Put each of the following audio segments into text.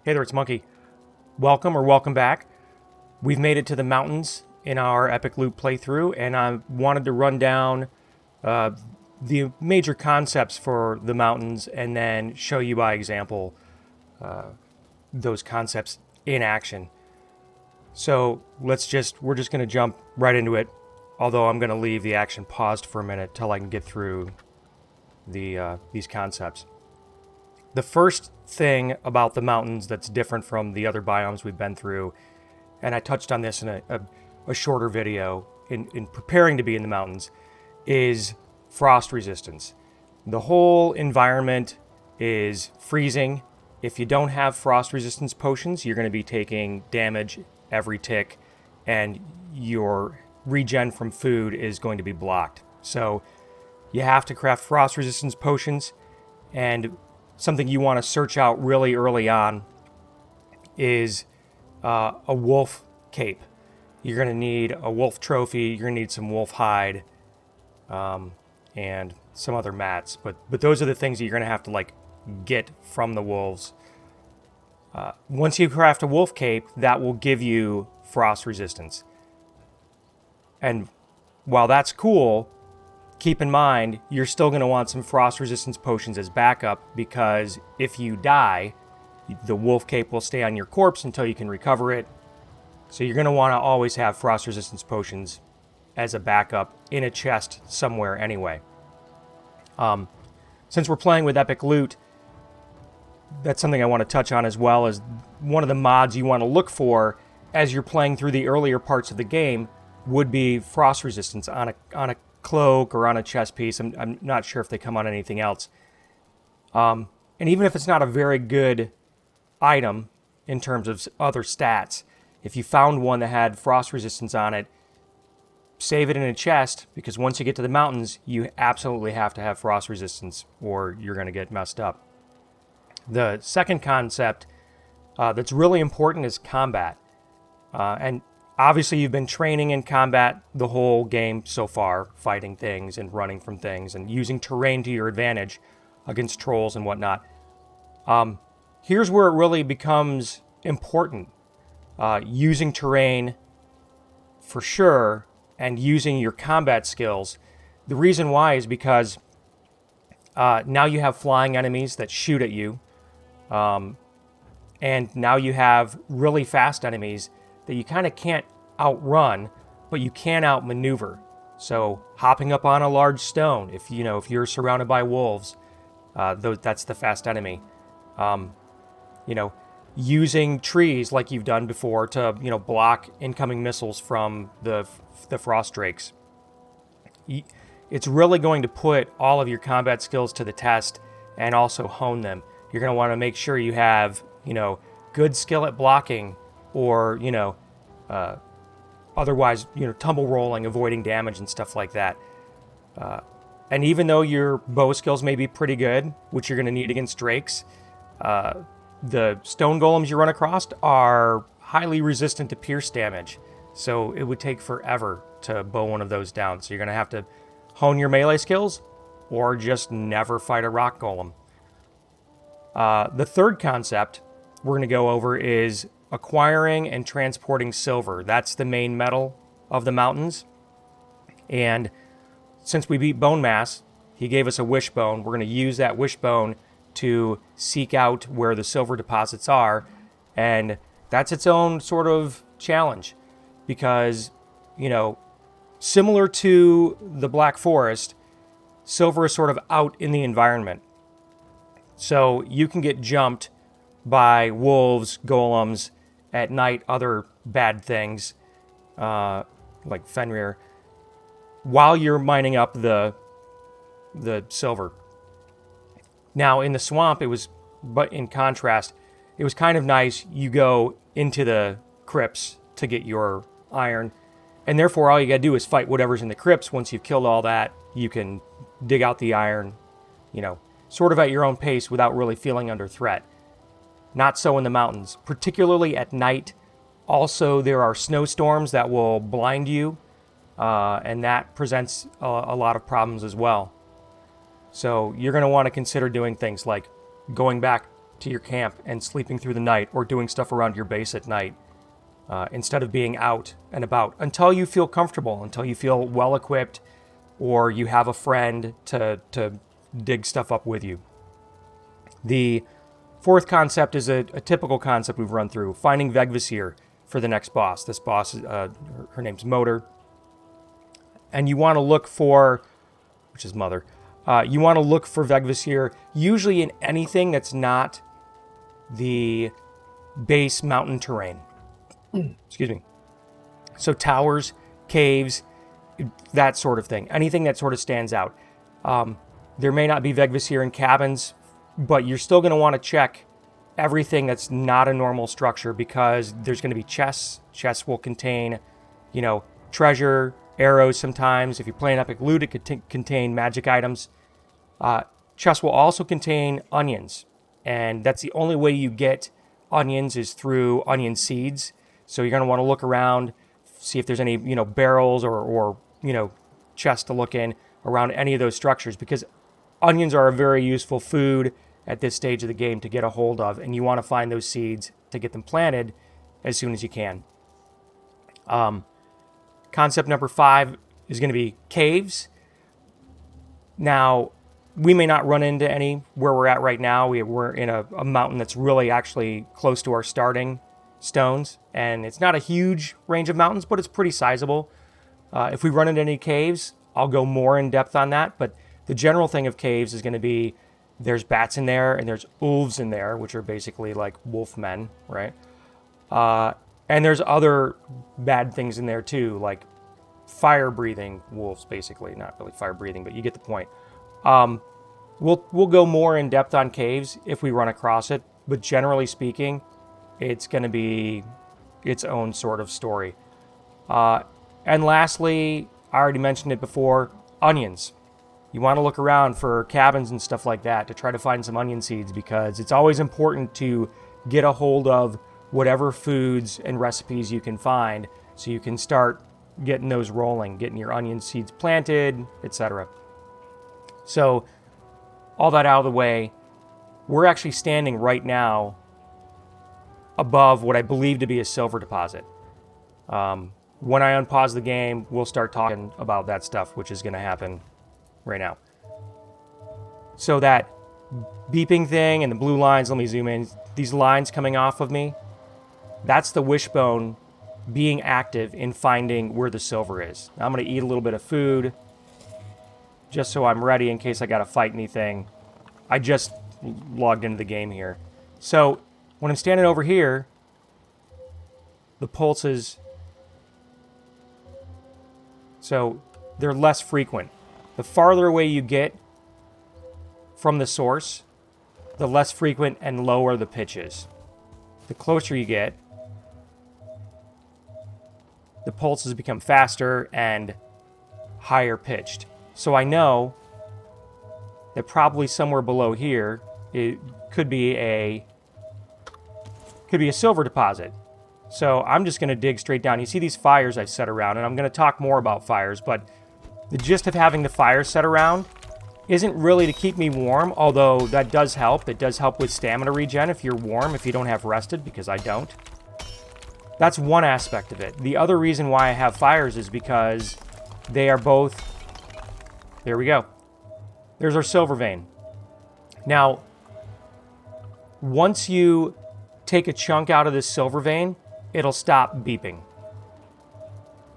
Hey there, it's Monkey. Welcome back. We've made it to the mountains in our Epic Loot playthrough, and I wanted to run down the major concepts for the mountains and then show you by example those concepts in action. So we're just going to jump right into it, although I'm going to leave the action paused for a minute till I can get through these concepts. The first thing about the mountains that's different from the other biomes we've been through, and I touched on this in a shorter video in preparing to be in the mountains, is frost resistance. The whole environment is freezing. If you don't have frost resistance potions, you're going to be taking damage every tick, and your regen from food is going to be blocked. So you have to craft frost resistance potions, and something you want to search out really early on is a wolf cape. You're going to need a wolf trophy, you're going to need some wolf hide, and some other mats. But those are the things that you're going to have to get from the wolves. Once you craft a wolf cape, that will give you frost resistance. And while that's cool, keep in mind, you're still going to want some frost resistance potions as backup, because if you die, the wolf cape will stay on your corpse until you can recover it. So you're going to want to always have frost resistance potions as a backup in a chest somewhere anyway. Since we're playing with Epic Loot, that's something I want to touch on as well, as one of the mods you want to look for as you're playing through the earlier parts of the game would be frost resistance on a cloak or on a chest piece. I'm not sure if they come on anything else. And even if it's not a very good item in terms of other stats, if you found one that had frost resistance on it, save it in a chest, because once you get to the mountains, you absolutely have to have frost resistance or you're going to get messed up. The second concept that's really important is combat. And obviously, you've been training in combat the whole game so far, fighting things and running from things and using terrain to your advantage against trolls and whatnot. Here's where it really becomes important. Using terrain for sure, and using your combat skills. The reason why is because now you have flying enemies that shoot at you. And now you have really fast enemies that you kind of can't outrun, but you can outmaneuver. So hopping up on a large stone, if you're surrounded by wolves, that's the fast enemy. Using trees like you've done before to block incoming missiles from the frost drakes. It's really going to put all of your combat skills to the test and also hone them. You're going to want to make sure you have good skill at blocking, or otherwise, tumble rolling, avoiding damage and stuff like that. And even though your bow skills may be pretty good, which you're going to need against drakes, the stone golems you run across are highly resistant to pierce damage. So it would take forever to bow one of those down. So you're going to have to hone your melee skills or just never fight a rock golem. The third concept we're going to go over is acquiring and transporting silver. That's the main metal of the mountains. And since we beat Bone Mass, he gave us a Wishbone. We're going to use that Wishbone to seek out where the silver deposits are. And that's its own sort of challenge, because, similar to the Black Forest, silver is sort of out in the environment. So you can get jumped by wolves, golems, at night, other bad things, like Fenrir, while you're mining up the silver. Now, in the swamp, but in contrast, it was kind of nice. You go into the crypts to get your iron, and therefore all you gotta do is fight whatever's in the crypts. Once you've killed all that, you can dig out the iron, sort of at your own pace without really feeling under threat. Not so in the mountains, particularly at night. Also, there are snowstorms that will blind you, and that presents a lot of problems as well. So you're going to want to consider doing things like going back to your camp and sleeping through the night or doing stuff around your base at night instead of being out and about until you feel comfortable, until you feel well equipped, or you have a friend to dig stuff up with you. The fourth concept is a typical concept we've run through, finding Vegvisir for the next boss. This boss, her name's Motor. And you want to look for, which is Mother, you want to look for Vegvisir usually in anything that's not the base mountain terrain. Excuse me. So towers, caves, that sort of thing. Anything that sort of stands out. There may not be Vegvisir in cabins, but you're still going to want to check everything that's not a normal structure because there's going to be chests. Chests will contain, treasure, arrows sometimes. If you're playing Epic Loot, it could contain magic items. Chests will also contain onions, and that's the only way you get onions is through onion seeds. So you're going to want to look around, see if there's any, barrels or chests to look in around any of those structures, because onions are a very useful food at this stage of the game to get a hold of, and you want to find those seeds to get them planted as soon as you can. Concept number 5 is going to be caves. Now, we may not run into any where we're at right now. We're in a mountain that's really actually close to our starting stones, and it's not a huge range of mountains, but it's pretty sizable. If we run into any caves, I'll go more in depth on that, but the general thing of caves is going to be there's bats in there and there's wolves in there, which are basically like wolf men, right? And there's other bad things in there too, like fire-breathing wolves, basically. Not really fire-breathing, but you get the point. We'll go more in depth on caves if we run across it, but generally speaking, it's going to be its own sort of story. And lastly, I already mentioned it before, onions. You want to look around for cabins and stuff like that to try to find some onion seeds, because it's always important to get a hold of whatever foods and recipes you can find so you can start getting those rolling, getting your onion seeds planted, etc. So, all that out of the way, we're actually standing right now above what I believe to be a silver deposit. When I unpause the game, we'll start talking about that stuff, which is going to happen right now. So that beeping thing and the blue lines, let me zoom in, these lines coming off of me, that's the Wishbone being active in finding where the silver is. Now I'm going to eat a little bit of food just so I'm ready in case I got to fight anything. I just logged into the game here. So when I'm standing over here, the pulses, so they're less frequent. The farther away you get from the source, the less frequent and lower the pitch is. The closer you get, the pulses become faster and higher pitched. So I know that probably somewhere below here, it could be a silver deposit. So I'm just going to dig straight down. You see these fires I've set around, and I'm going to talk more about fires, but the gist of having the fire set around isn't really to keep me warm, although that does help. It does help with stamina regen if you're warm, if you don't have rested, because I don't. That's one aspect of it. The other reason why I have fires is because they are both... There we go. There's our silver vein. Now, once you take a chunk out of this silver vein, it'll stop beeping.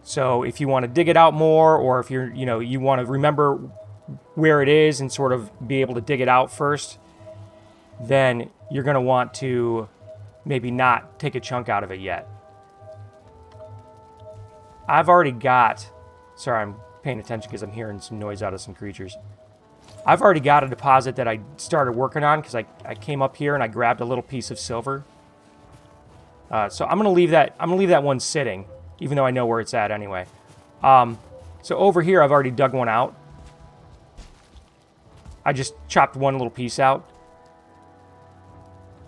So if you want to dig it out more, or if you're, you want to remember where it is and sort of be able to dig it out first, then you're going to want to maybe not take a chunk out of it yet. I've already got... Sorry, I'm paying attention because I'm hearing some noise out of some creatures. I've already got a deposit that I started working on because I came up here and I grabbed a little piece of silver. So I'm gonna leave that one sitting, even though I know where it's at anyway. So over here I've already dug one out. I just chopped one little piece out.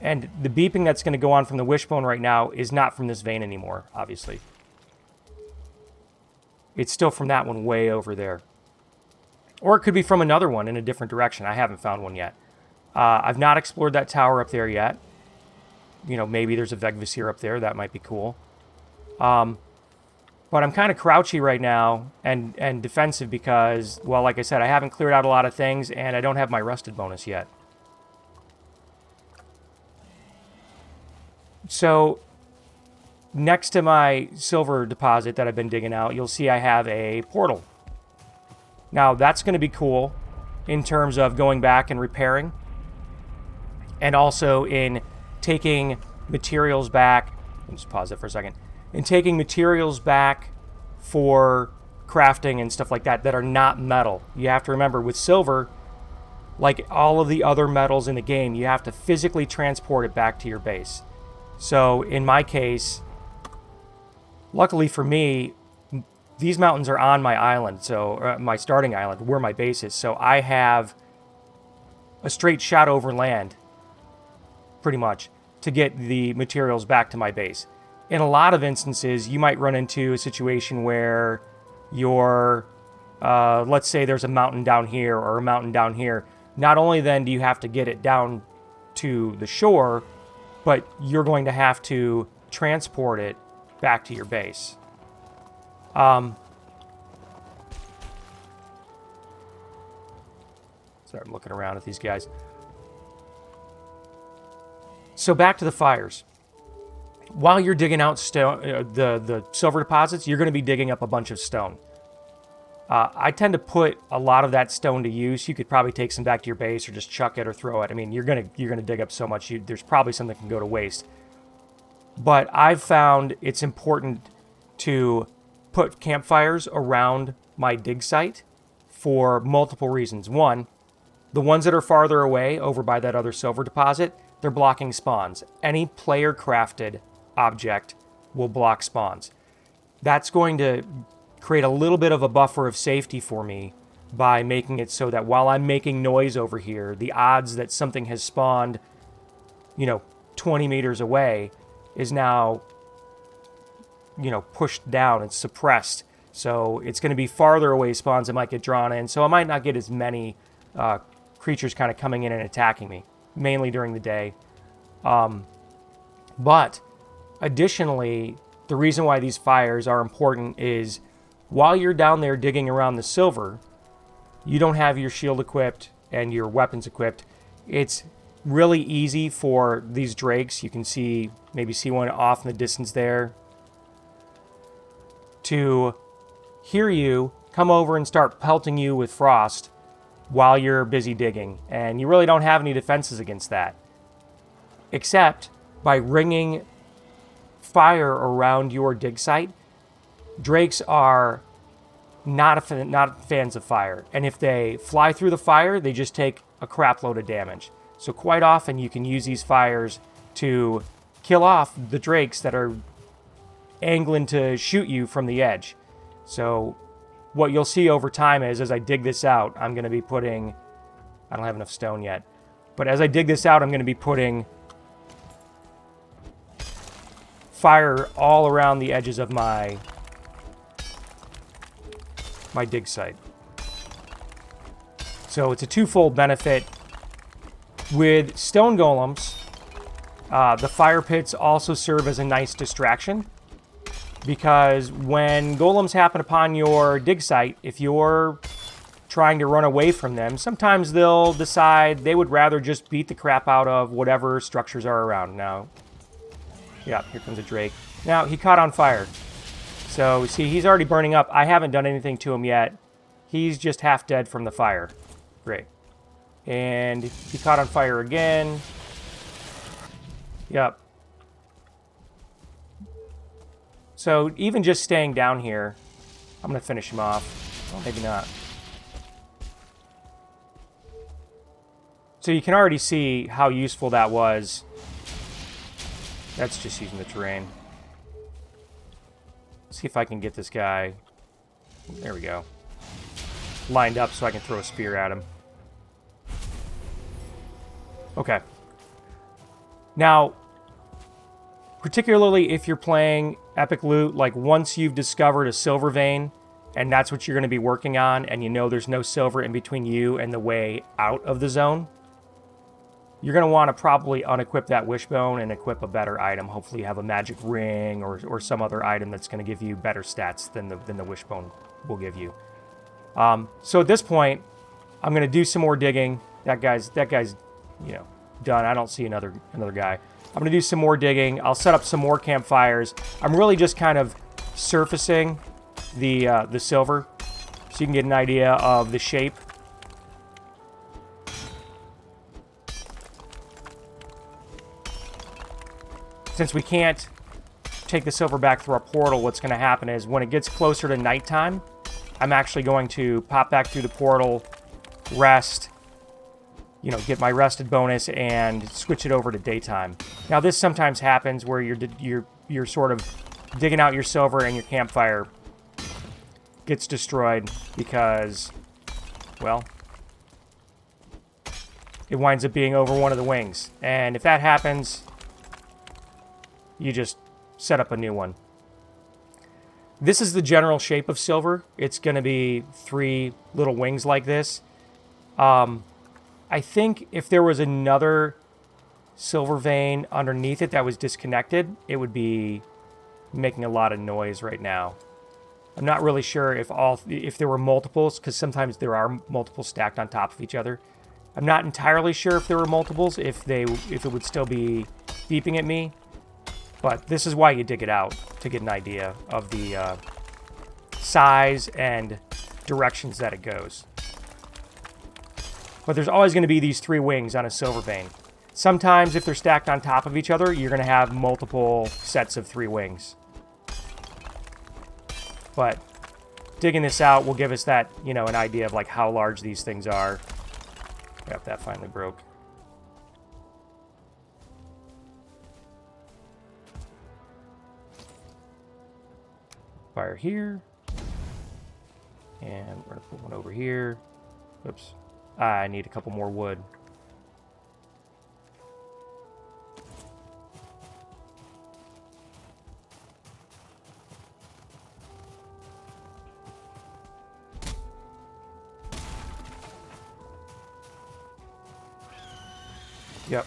And the beeping that's going to go on from the Wishbone right now is not from this vein anymore, obviously. It's still from that one way over there. Or it could be from another one in a different direction. I haven't found one yet. I've not explored that tower up there yet. You know, maybe there's a Vegvisir up there. That might be cool. But I'm kind of crouchy right now and defensive because, well, like I said, I haven't cleared out a lot of things, and I don't have my rusted bonus yet. So, next to my silver deposit that I've been digging out, you'll see I have a portal. Now, that's going to be cool in terms of going back and repairing, and also in taking materials back. Let me just pause it for a second. In taking materials back for crafting and stuff like that that are not metal. You have to remember, with silver, like all of the other metals in the game, you have to physically transport it back to your base. So in my case, luckily for me, these mountains are on my island, so my starting island, where my base is. So I have a straight shot over land, pretty much, to get the materials back to my base. In a lot of instances, you might run into a situation where you're, let's say there's a mountain down here or a mountain down here. Not only then do you have to get it down to the shore, but you're going to have to transport it back to your base. Sorry, I'm looking around at these guys. So back to the fires. While you're digging out stone, the silver deposits, you're going to be digging up a bunch of stone. I tend to put a lot of that stone to use. You could probably take some back to your base or just chuck it or throw it. I mean, you're gonna dig up so much. There's probably some that can go to waste. But I've found it's important to put campfires around my dig site for multiple reasons. One, the ones that are farther away over by that other silver deposit, they're blocking spawns. Any player crafted object will block spawns. That's going to create a little bit of a buffer of safety for me by making it so that while I'm making noise over here, the odds that something has spawned, 20 meters away is now, pushed down and suppressed. So it's going to be farther away spawns that might get drawn in. So I might not get as many creatures kind of coming in and attacking me, mainly during the day. But additionally, the reason why these fires are important is while you're down there digging around the silver, you don't have your shield equipped and your weapons equipped. It's really easy for these drakes, you can maybe see one off in the distance there, to hear you, come over and start pelting you with frost while you're busy digging. And you really don't have any defenses against that, except by ringing fire around your dig site. Drakes are not fans of fire, and if they fly through the fire, they just take a crap load of damage. So quite often you can use these fires to kill off the drakes that are angling to shoot you from the edge. So what you'll see over time is, as I dig this out, I'm going to be putting, I don't have enough stone yet, but as I dig this out, I'm going to be putting fire all around the edges of my dig site. So it's a twofold benefit. With stone golems, the fire pits also serve as a nice distraction, because when golems happen upon your dig site, if you're trying to run away from them, sometimes they'll decide they would rather just beat the crap out of whatever structures are around. Now, yeah, here comes a drake. Now, he caught on fire. So, see, he's already burning up. I haven't done anything to him yet. He's just half dead from the fire. Great. And he caught on fire again. Yep. So, even just staying down here, I'm going to finish him off. Well, maybe not. So you can already see how useful that was. That's just using the terrain. See if I can get this guy. There we go. Lined up so I can throw a spear at him. Okay. Now, particularly if you're playing Epic Loot, like once you've discovered a silver vein, and that's what you're going to be working on, and you know there's no silver in between you and the way out of the zone, you're going to want to probably unequip that Wishbone and equip a better item. Hopefully you have a magic ring or some other item that's going to give you better stats than the Wishbone will give you. So at this point, I'm going to do some more digging. That guy's you know, done. I don't see another guy. I'm going to do some more digging. I'll set up some more campfires. I'm really just kind of surfacing the silver so you can get an idea of the shape. Since we can't take the silver back through our portal, what's going to happen is when it gets closer to nighttime, I'm actually going to pop back through the portal, rest, you know, get my rested bonus, and switch it over to daytime. Now, this sometimes happens where you're sort of digging out your silver and your campfire gets destroyed because, well, it winds up being over one of the wings. And if that happens, you just set up a new one. This is the general shape of silver. It's going to be 3 little wings like this. I think if there was another silver vein underneath it that was disconnected, it would be making a lot of noise right now. I'm not really sure if there were multiples, because sometimes there are multiples stacked on top of each other. I'm not entirely sure if there were multiples, if it would still be beeping at me. But this is why you dig it out, to get an idea of the size and directions that it goes. But there's always going to be these 3 wings on a silver vein. Sometimes, if they're stacked on top of each other, you're going to have multiple sets of 3 wings. But digging this out will give us that, you know, an idea of like how large these things are. Yep, that finally broke. Fire here. And we're going to put one over here. Oops. I need a couple more wood. Yep.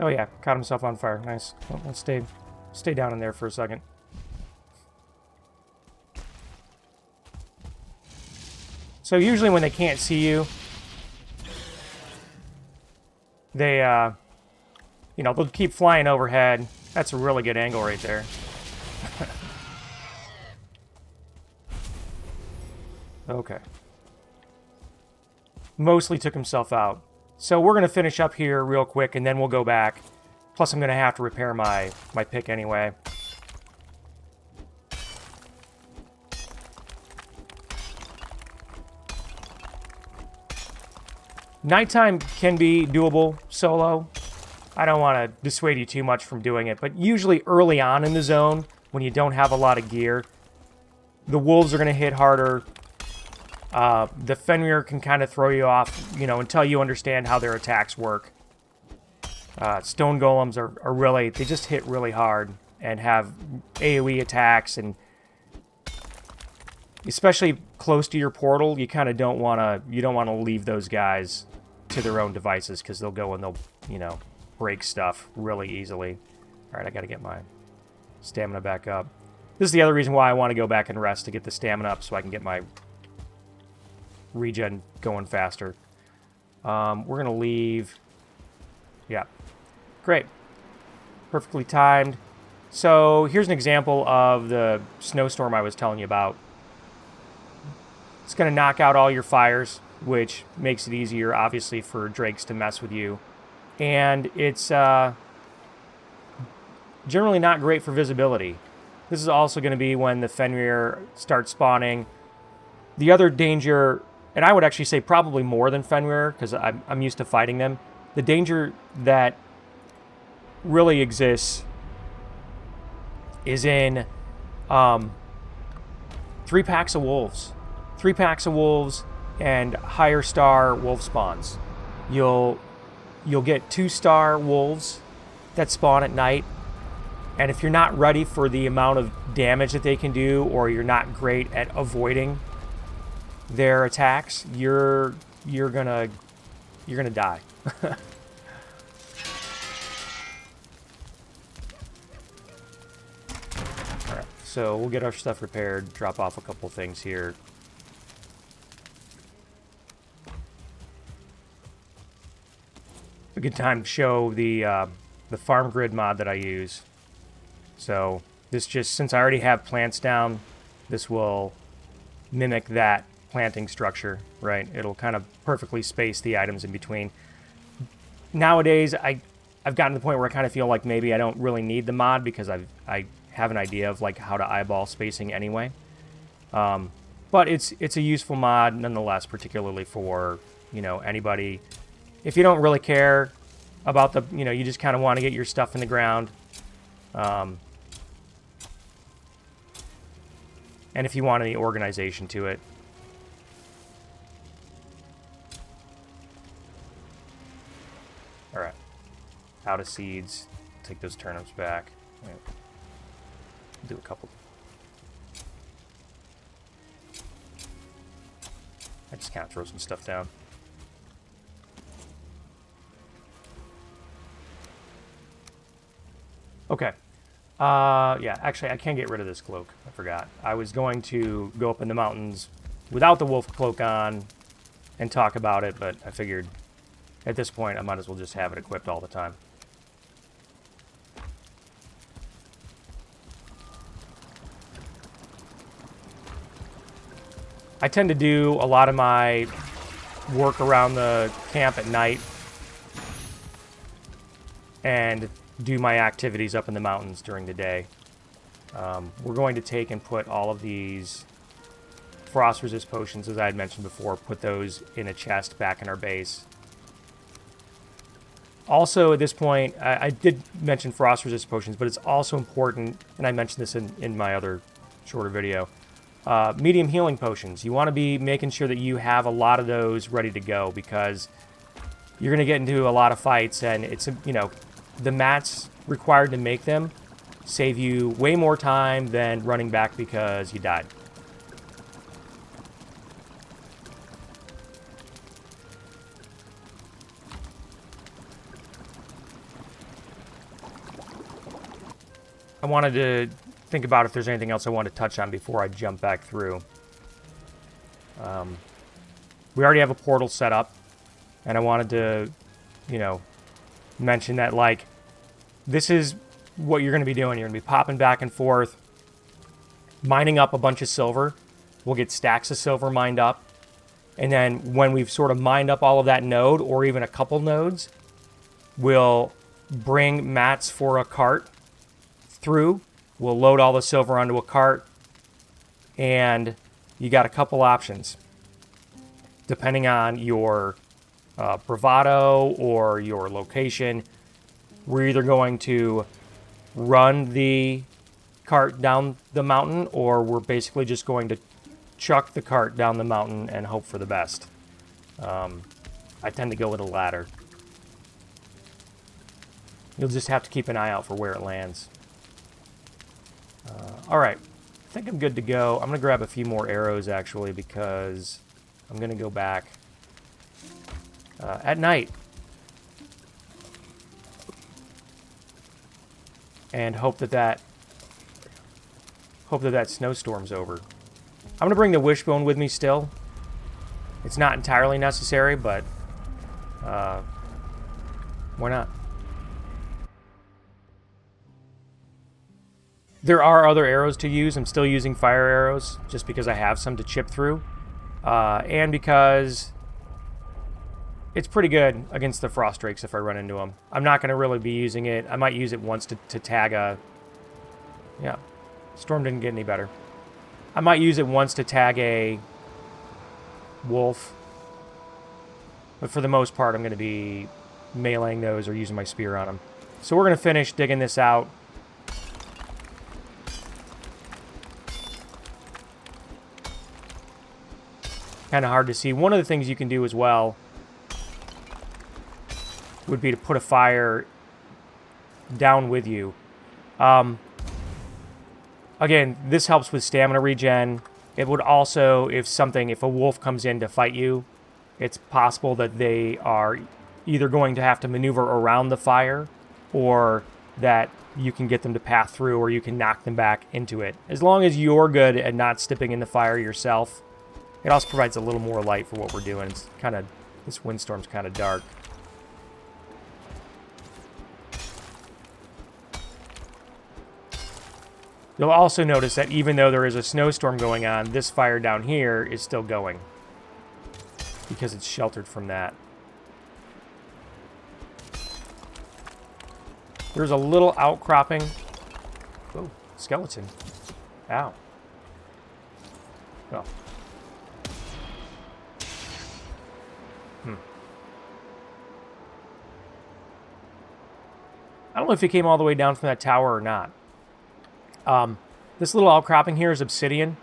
Oh yeah, caught himself on fire. Nice. Well, let's stay down in there for a second. So usually when they can't see you, they, you know, they'll keep flying overhead. That's a really good angle right there. Okay. Mostly took himself out. So we're going to finish up here real quick, and then we'll go back. Plus, I'm going to have to repair my pick anyway. Nighttime can be doable solo. I don't want to dissuade you too much from doing it, but usually early on in the zone, when you don't have a lot of gear, the wolves are going to hit harder. The Fenrir can kind of throw you off, you know, until you understand how their attacks work. Stone golems are really, they just hit really hard and have AoE attacks, and especially close to your portal, you kind of don't want to leave those guys to their own devices, because they'll go and they'll, you know, break stuff really easily. All right, I got to get my stamina back up. This is the other reason why I want to go back and rest, to get the stamina up so I can get my regen going faster. We're going to leave. Yeah. Great. Perfectly timed. So here's an example of the snowstorm I was telling you about. It's going to knock out all your fires, which makes it easier, obviously, for drakes to mess with you. And it's generally not great for visibility. This is also going to be when the Fenrir start spawning. The other danger, and I would actually say probably more than Fenrir, because I'm used to fighting them. The danger that really exists is in 3 packs of wolves. 3 packs of wolves and higher star wolf spawns. You'll you'll get 2-star wolves that spawn at night. And if you're not ready for the amount of damage that they can do, or you're not great at avoiding their attacks, you're gonna die. Alright, so we'll get our stuff repaired, drop off a couple things here. A good time to show the Farmgrid mod that I use. So this just, since I already have plants down, this will mimic that planting structure, right? It'll kind of perfectly space the items in between. Nowadays, I've gotten to the point where I kind of feel like maybe I don't really need the mod because I have an idea of like how to eyeball spacing anyway. But it's a useful mod nonetheless, particularly for, you know, anybody. If you don't really care about the, you know, you just kind of want to get your stuff in the ground. And if you want any organization to it. Alright. Out of seeds. Take those turnips back. Right. Do a couple. I just kind of throw some stuff down. Okay. Yeah, actually, I can get rid of this cloak. I forgot. I was going to go up in the mountains without the wolf cloak on and talk about it, but I figured at this point I might as well just have it equipped all the time. I tend to do a lot of my work around the camp at night and do my activities up in the mountains during the day. We're going to take and put all of these frost resist potions, as I had mentioned before, put those in a chest back in our base. Also, at this point, I did mention frost resist potions, but it's also important, and I mentioned this in my other shorter video, medium healing potions. You want to be making sure that you have a lot of those ready to go, because you're going to get into a lot of fights, and it's, you know, the mats required to make them save you way more time than running back because you died. I wanted to think about if there's anything else I want to touch on before I jump back through. We already have a portal set up, and I wanted to, you know, mention that, like, this is what you're going to be doing. You're going to be popping back and forth, mining up a bunch of silver. We'll get stacks of silver mined up. And then when we've sort of mined up all of that node, or even a couple nodes, we'll bring mats for a cart through. We'll load all the silver onto a cart. And you got a couple options. Depending on your bravado or your location, we're either going to run the cart down the mountain, or we're basically just going to chuck the cart down the mountain and hope for the best. I tend to go with the latter. You'll just have to keep an eye out for where it lands. Alright, I think I'm good to go. I'm going to grab a few more arrows, actually, because I'm going to go back at night and hope that snowstorm's over. I'm going to bring the Wishbone with me still. It's not entirely necessary, but why not? There are other arrows to use. I'm still using fire arrows just because I have some to chip through. And because it's pretty good against the frost drakes if I run into them. I'm not going to really be using it. I might use it once to tag a... Yeah, storm didn't get any better. I might use it once to tag a wolf. But for the most part, I'm going to be meleeing those or using my spear on them. So we're going to finish digging this out. Kind of hard to see. One of the things you can do as well would be to put a fire down with you. Again, this helps with stamina regen. It would also, if a wolf comes in to fight you, it's possible that they are either going to have to maneuver around the fire, or that you can get them to pass through, or you can knock them back into it. As long as you're good at not stepping in the fire yourself. It also provides a little more light for what we're doing. It's kind of, this windstorm's kind of dark. You'll also notice that even though there is a snowstorm going on, this fire down here is still going, because it's sheltered from that. There's a little outcropping. Oh, skeleton. Ow. Oh. I don't know if he came all the way down from that tower or not. This little outcropping here is obsidian.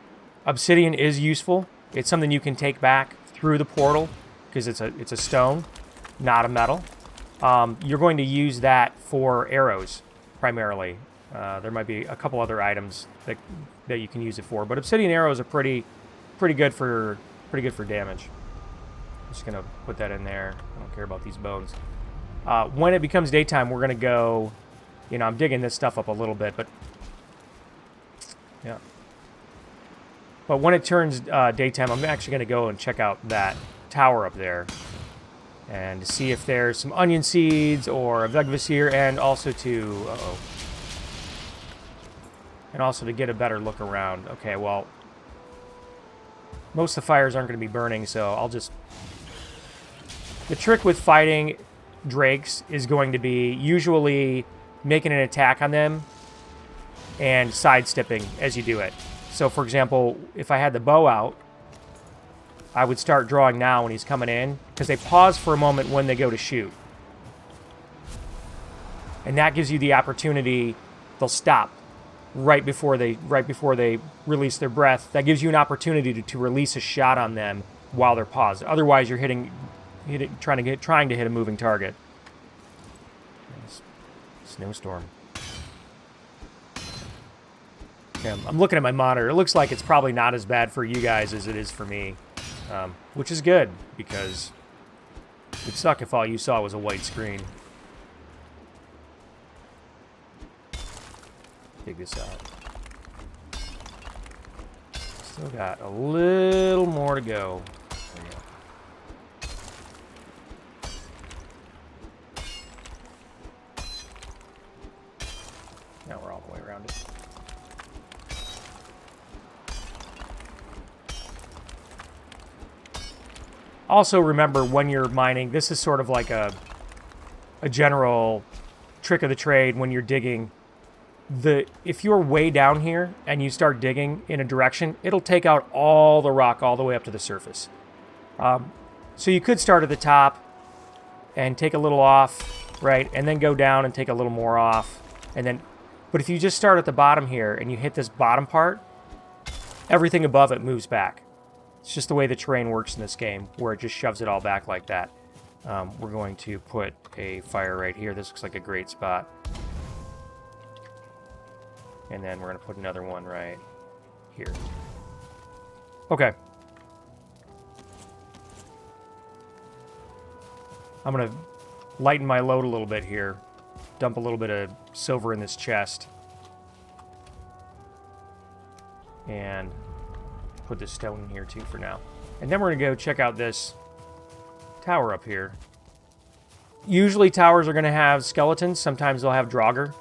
Obsidian is useful. It's something you can take back through the portal because it's a stone, not a metal. You're going to use that for arrows primarily. There might be a couple other items that you can use it for, but obsidian arrows are pretty good for damage. I'm just gonna put that in there. I don't care about these bones. When it becomes daytime, we're gonna go. You know, I'm digging this stuff up a little bit, but yeah. But when it turns daytime, I'm actually gonna go and check out that tower up there and see if there's some onion seeds or a Vegvasir, and also to and also to get a better look around. Okay, well, most of the fires aren't going to be burning, so I'll just. The trick with fighting drakes is going to be usually making an attack on them and sidestepping as you do it. So, for example, if I had the bow out, I would start drawing now when he's coming in, because they pause for a moment when they go to shoot. And that gives you the opportunity, they'll stop right before they release their breath. That gives you an opportunity to release a shot on them while they're paused. Otherwise, you're trying to hit a moving target. Snowstorm. Okay, I'm looking at my monitor. It looks like it's probably not as bad for you guys as it is for me, which is good, because it'd suck if all you saw was a white screen. Dig this out. Still got a little more to go. There you go. Now we're all the way around it. Also remember, when you're mining, this is sort of like a general trick of the trade when you're digging. If you're way down here and you start digging in a direction, it'll take out all the rock all the way up to the surface. So you could start at the top and take a little off, right, and then go down and take a little more off, and then. But if you just start at the bottom here and you hit this bottom part, everything above it moves back. It's just the way the terrain works in this game, where it just shoves it all back like that. We're going to put a fire right here. This looks like a great spot. And then we're going to put another one right here. Okay. I'm going to lighten my load a little bit here. Dump a little bit of silver in this chest. And put this stone in here too for now. And then we're going to go check out this tower up here. Usually towers are going to have skeletons. Sometimes they'll have Draugr.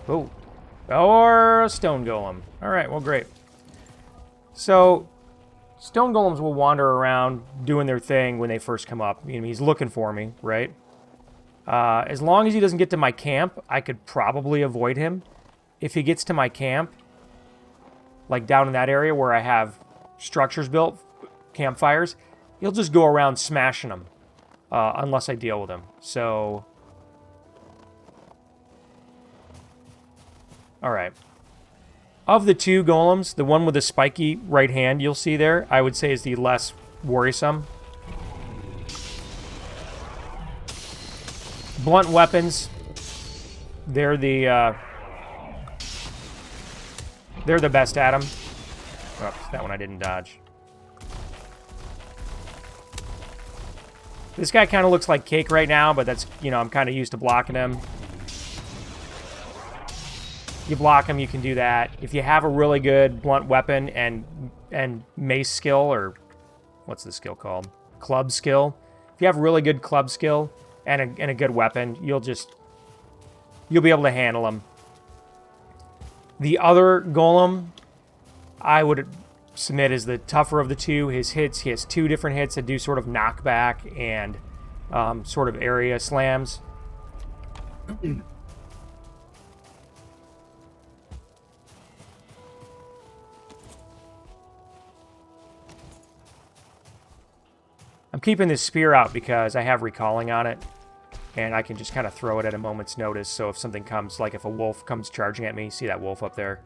Oh. Or a stone golem. Alright, well, great. So, stone golems will wander around doing their thing when they first come up. You know, he's looking for me, right? As long as he doesn't get to my camp, I could probably avoid him. If he gets to my camp, like down in that area where I have structures built, campfires, he'll just go around smashing them, unless I deal with him. So, all right. Of the two golems, the one with the spiky right hand you'll see there, I would say is the less worrisome. Blunt weapons, they're the best at them. Oops, that one I didn't dodge. This guy kind of looks like cake right now, but that's, you know, I'm kind of used to blocking him. You block him, you can do that. If you have a really good blunt weapon and mace skill, or what's the skill called? Club skill. If you have really good club skill and a good weapon, you'll be able to handle him. The other golem, I would submit, is the tougher of the two. His hits, he has 2 different hits that do sort of knockback and sort of area slams. I'm keeping this spear out because I have recalling on it, and I can just kind of throw it at a moment's notice. So if something comes, like if a wolf comes charging at me, see that wolf up there?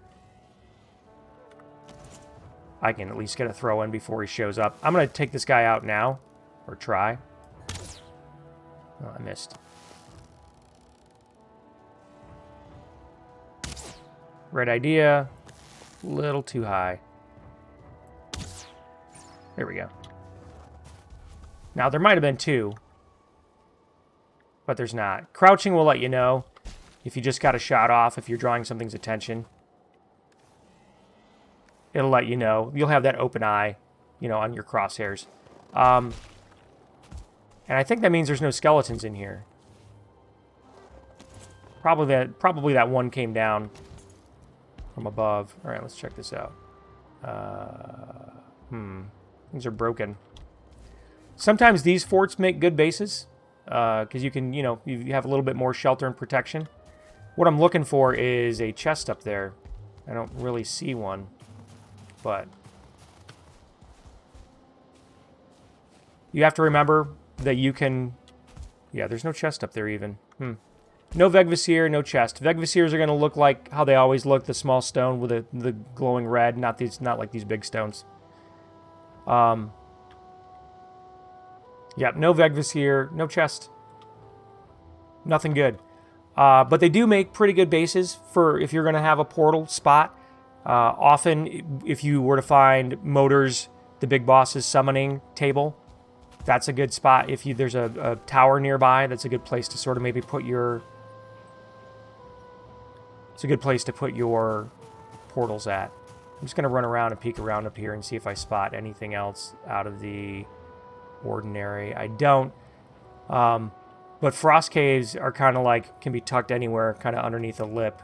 I can at least get a throw in before he shows up. I'm going to take this guy out now, or try. Oh, I missed. Right idea. A little too high. There we go. Now, there might have been 2, but there's not. Crouching will let you know if you just got a shot off, if you're drawing something's attention. It'll let you know. You'll have that open eye, you know, on your crosshairs. And I think that means there's no skeletons in here. Probably that one came down from above. All right, let's check this out. Things are broken. Sometimes these forts make good bases, because you can, you know, you have a little bit more shelter and protection. What I'm looking for is a chest up there. I don't really see one, but you have to remember that you can... Yeah, there's no chest up there even. No Vegvasir, no chest. Vegvasirs are going to look like how they always look, the small stone with the glowing red, not like these big stones. Yeah, no Vegvasir, no chest. Nothing good. But they do make pretty good bases for if you're going to have a portal spot. Often, if you were to find Motors, the big boss's summoning table, that's a good spot. If there's a tower nearby, that's a good place to sort of maybe put your... It's a good place to put your portals at. I'm just going to run around and peek around up here and see if I spot anything else out of the ordinary. I don't. But frost caves are kind of like, can be tucked anywhere, kind of underneath a lip.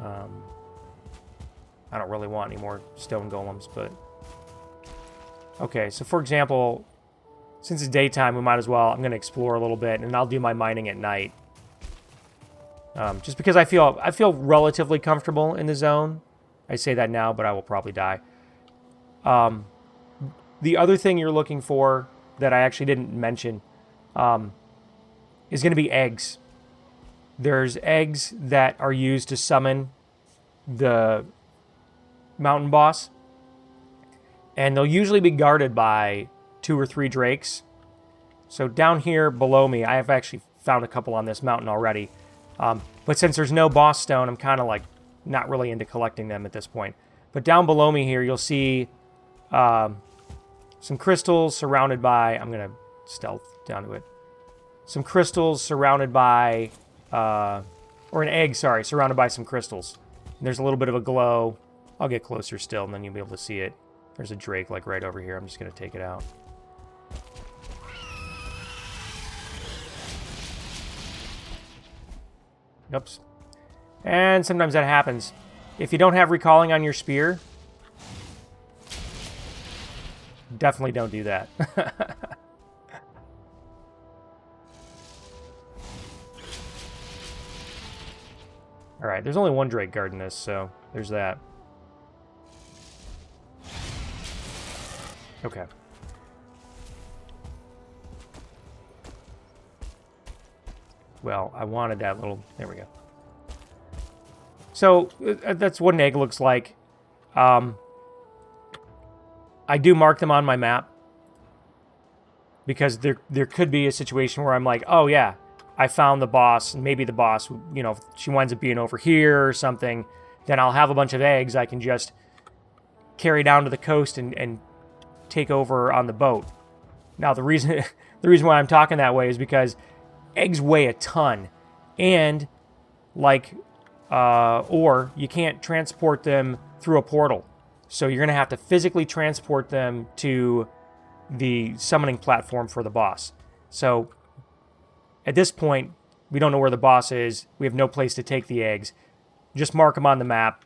I don't really want any more stone golems, but... Okay, so for example, since it's daytime, we might as well, I'm going to explore a little bit, and I'll do my mining at night. Just because I feel relatively comfortable in the zone. I say that now, but I will probably die. The other thing you're looking for that I actually didn't mention is going to be eggs. There's eggs that are used to summon the mountain boss, and they'll usually be guarded by 2 or 3 drakes. So down here below me, I have actually found a couple on this mountain already. But since there's no boss stone, I'm kind of like not really into collecting them at this point. But down below me here, you'll see some crystals surrounded by... I'm going to stealth down to it. Some crystals surrounded by... or an egg, sorry, surrounded by some crystals. And there's a little bit of a glow. I'll get closer still, and then you'll be able to see it. There's a drake, like, right over here. I'm just going to take it out. Oops. And sometimes that happens. If you don't have recalling on your spear, definitely don't do that. Alright, there's only one drake guarding this, so there's that. Okay. Well, I wanted that little... There we go. So, that's what an egg looks like. I do mark them on my map because there could be a situation where I'm like, oh yeah, I found the boss, and maybe the boss, you know, she winds up being over here or something, then I'll have a bunch of eggs I can just carry down to the coast and take over on the boat. Now, the reason why I'm talking that way is because eggs weigh a ton, and like or you can't transport them through a portal. So you're going to have to physically transport them to the summoning platform for the boss. So at this point, we don't know where the boss is. We have no place to take the eggs. Just mark them on the map,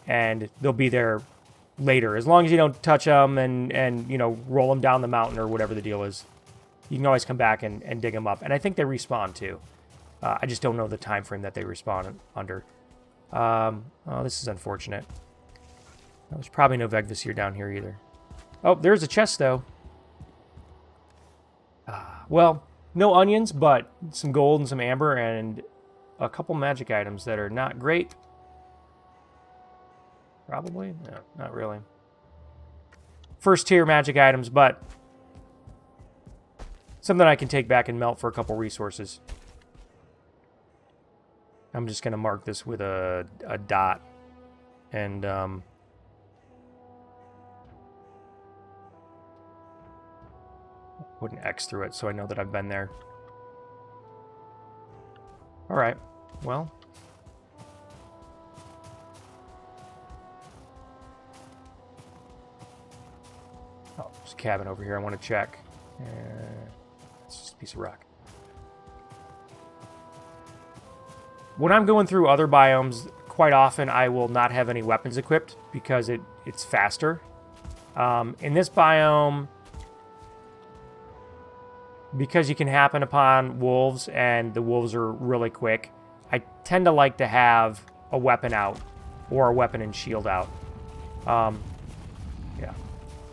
and they'll be there later. As long as you don't touch them and you know, roll them down the mountain or whatever the deal is. You can always come back and dig them up. And I think they respawn too. I just don't know the time frame that they respawn under. Oh, this is unfortunate. There's probably no Vegvisir down here either. Oh, there's a chest though. Well, no onions, but some gold and some amber and a couple magic items that are not great. Probably? No, not really. First tier magic items, but something I can take back and melt for a couple resources. I'm just going to mark this with a dot. And, put an X through it so I know that I've been there. Alright, well. Oh, there's a cabin over here I want to check. It's just a piece of rock. When I'm going through other biomes, quite often I will not have any weapons equipped because it's faster. In this biome, because you can happen upon wolves and the wolves are really quick, I tend to like to have a weapon out or a weapon and shield out. Yeah.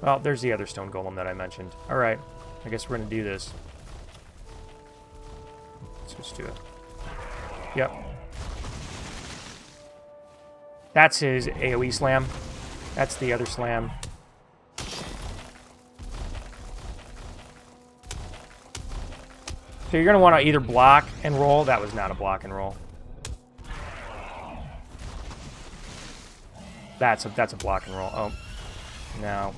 Well, there's the other stone golem that I mentioned. All right. I guess we're going to do this. Let's just do it. Yep. That's his AoE slam. That's the other slam. So you're going to want to either block and roll. That was not a block and roll. That's a block and roll. Oh, no.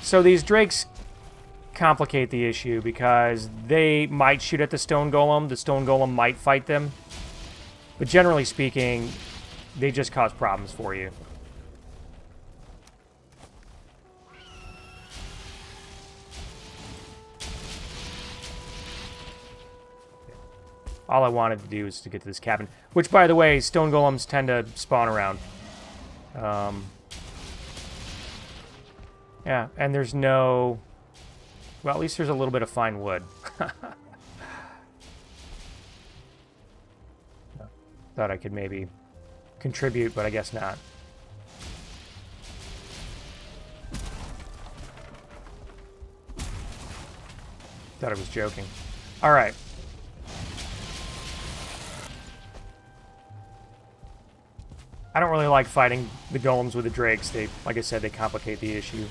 So these drakes complicate the issue because they might shoot at the stone golem. The stone golem might fight them. But generally speaking, they just cause problems for you. All I wanted to do is to get to this cabin. Which, by the way, stone golems tend to spawn around. Yeah, and there's no... Well, at least there's a little bit of fine wood. Thought I could maybe contribute, but I guess not. Thought I was joking. All right. I don't really like fighting the golems with the drakes. They, like I said, they complicate the issue.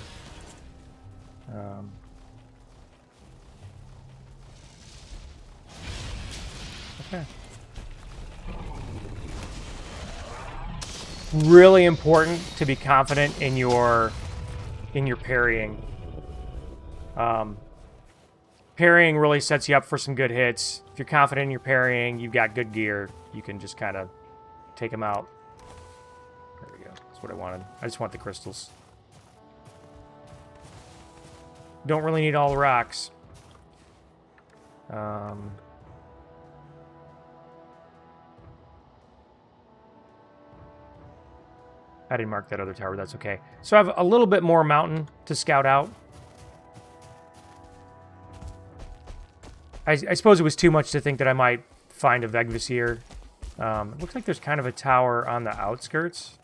Okay. Really important to be confident in your parrying. Parrying really sets you up for some good hits. If you're confident in your parrying, you've got good gear, you can just kind of take them out. There we go. That's what I wanted. I just want the crystals. Don't really need all the rocks. I didn't mark that other tower. That's okay. So I have a little bit more mountain to scout out. I suppose it was too much to think that I might find a Vegvisir. It looks like there's kind of a tower on the outskirts.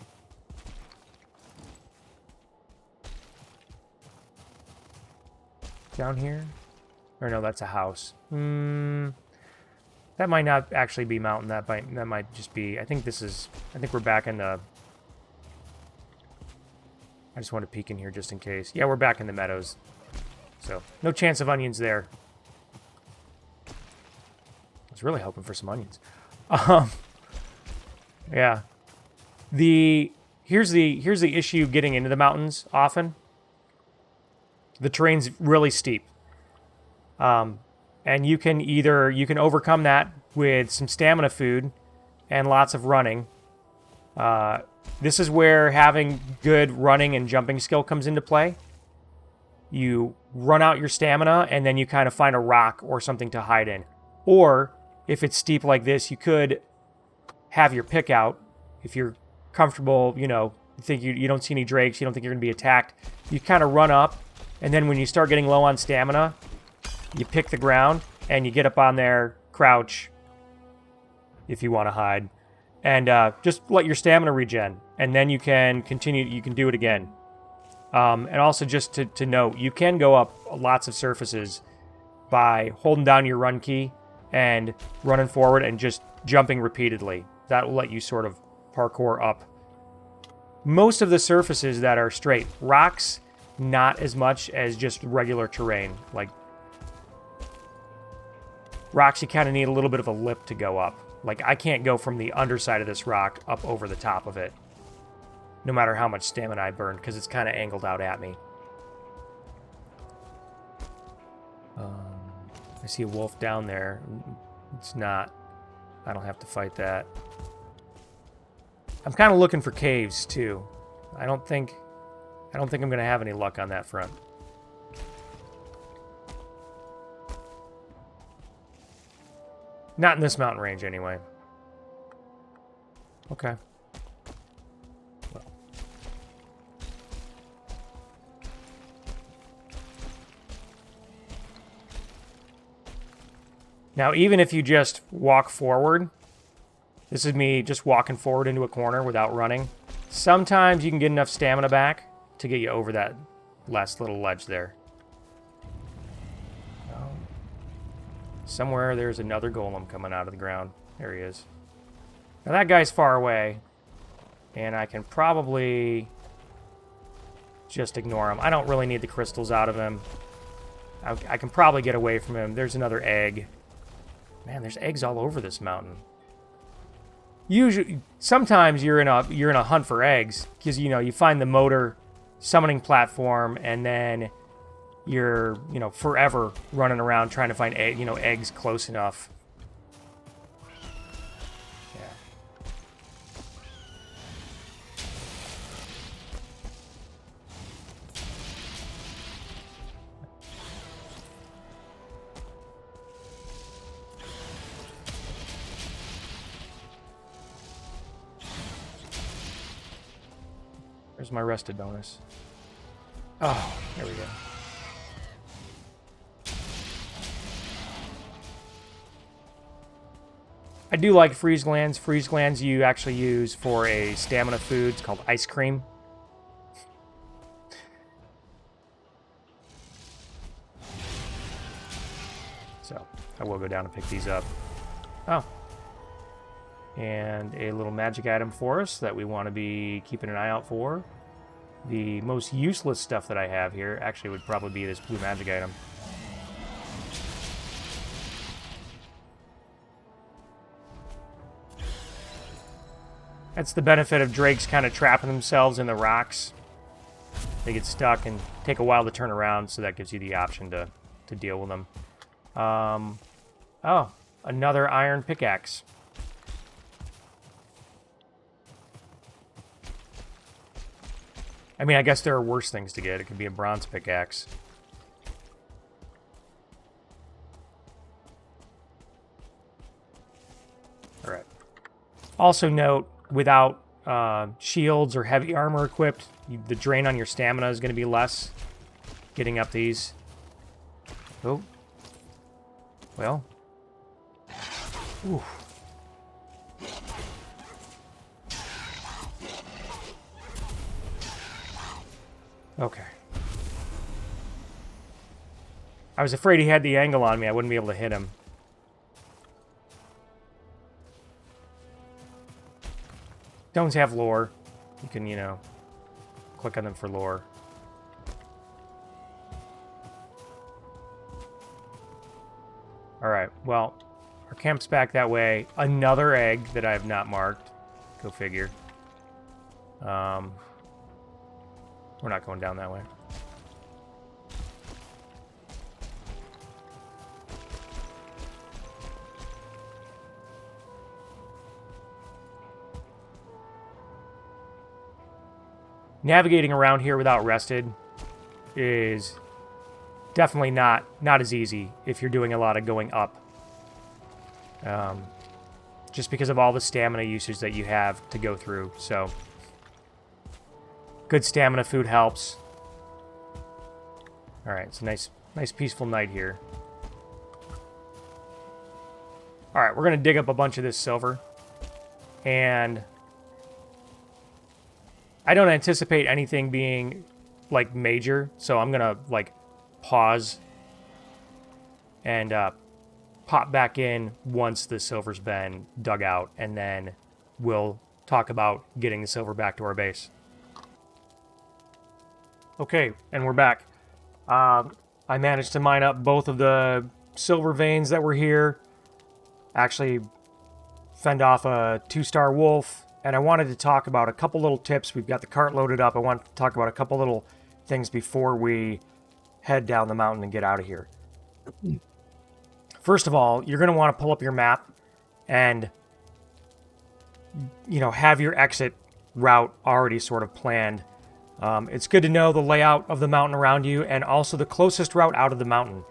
Down here? Or no, that's a house. That might not actually be mountain. That might just be... I think we're back in the... I just want to peek in here just in case. Yeah, we're back in the meadows. So, no chance of onions there. I was really hoping for some onions. Yeah. Here's the issue getting into the mountains often. The terrain's really steep. And you can overcome that with some stamina food and lots of running. This is where having good running and jumping skill comes into play. You run out your stamina, and then you kind of find a rock or something to hide in. Or, if it's steep like this, you could have your pick out. If you're comfortable, you think you don't see any drakes, you don't think you're going to be attacked, you kind of run up, and then when you start getting low on stamina, you pick the ground, and you get up on there, crouch, if you want to hide, and just let your stamina regen, and then you can continue, you can do it again. And also just to note, you can go up lots of surfaces by holding down your run key and running forward and just jumping repeatedly. That will let you sort of parkour up. Most of the surfaces that are straight, rocks, not as much as just regular terrain. Like, rocks, you kind of need a little bit of a lip to go up. Like, I can't go from the underside of this rock up over the top of it, no matter how much stamina I burn, because it's kind of angled out at me. I see a wolf down there. It's not. I don't have to fight that. I'm kind of looking for caves, too. I don't think I'm going to have any luck on that front. Not in this mountain range, anyway. Okay. Well. Now, even if you just walk forward, this is me just walking forward into a corner without running. Sometimes you can get enough stamina back to get you over that last little ledge there. Somewhere there's another golem coming out of the ground. There he is. Now that guy's far away, and I can probably just ignore him. I don't really need the crystals out of him. I can probably get away from him. There's another egg. Man, there's eggs all over this mountain. Usually, sometimes you're in a hunt for eggs because you find the motor summoning platform, and then you're forever running around trying to find eggs close enough. Yeah. There's my rested bonus. Oh, there we go. I do like freeze glands. Freeze glands you actually use for a stamina food. It's called ice cream. So, I will go down and pick these up. Oh. And a little magic item for us that we want to be keeping an eye out for. The most useless stuff that I have here actually would probably be this blue magic item. That's the benefit of drakes kind of trapping themselves in the rocks. They get stuck and take a while to turn around, so that gives you the option to deal with them. Oh, another iron pickaxe. I mean, I guess there are worse things to get. It could be a bronze pickaxe. All right. Also note, without shields or heavy armor equipped, the drain on your stamina is going to be less getting up these. Oh. Well. Ooh. Okay. I was afraid he had the angle on me. I wouldn't be able to hit him. Stones have lore. You can, click on them for lore. Alright, well, our camp's back that way. Another egg that I have not marked. Go figure. We're not going down that way. Navigating around here without rested is definitely not as easy if you're doing a lot of going up. Just because of all the stamina usage that you have to go through, so good stamina food helps. Alright, it's a nice peaceful night here. Alright, we're gonna dig up a bunch of this silver. And I don't anticipate anything being, like, major, so I'm gonna, like, pause and pop back in once the silver's been dug out, and then we'll talk about getting the silver back to our base. Okay, and we're back. I managed to mine up both of the silver veins that were here. Actually fend off a 2-star wolf. And I wanted to talk about a couple little tips. We've got the cart loaded up. I wanted to talk about a couple little things before we head down the mountain and get out of here. First of all, you're going to want to pull up your map and, you know, have your exit route already sort of planned. It's good to know the layout of the mountain around you and also the closest route out of the mountain.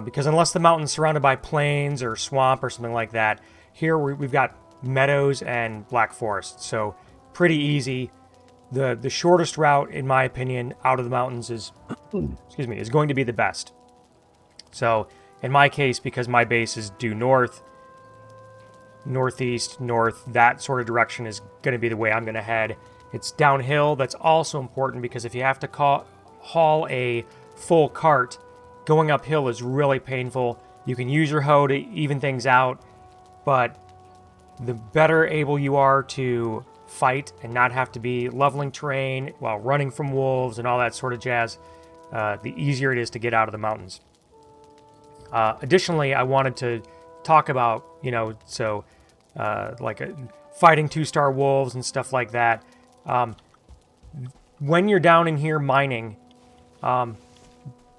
Because unless the mountain's surrounded by plains or swamp or something like that, here we've got meadows and black forest, so pretty easy. The shortest route, in my opinion, out of the mountains is excuse me, is going to be the best. So in my case, because my base is due north, northeast, north, that sort of direction is going to be the way I'm going to head. It's downhill. That's also important because if you have to haul a full cart, going uphill is really painful. You can use your hoe to even things out, but the better able you are to fight and not have to be leveling terrain while running from wolves and all that sort of jazz, the easier it is to get out of the mountains. Additionally, I wanted to talk about, you know, so fighting 2-star wolves and stuff like that. When you're down in here mining,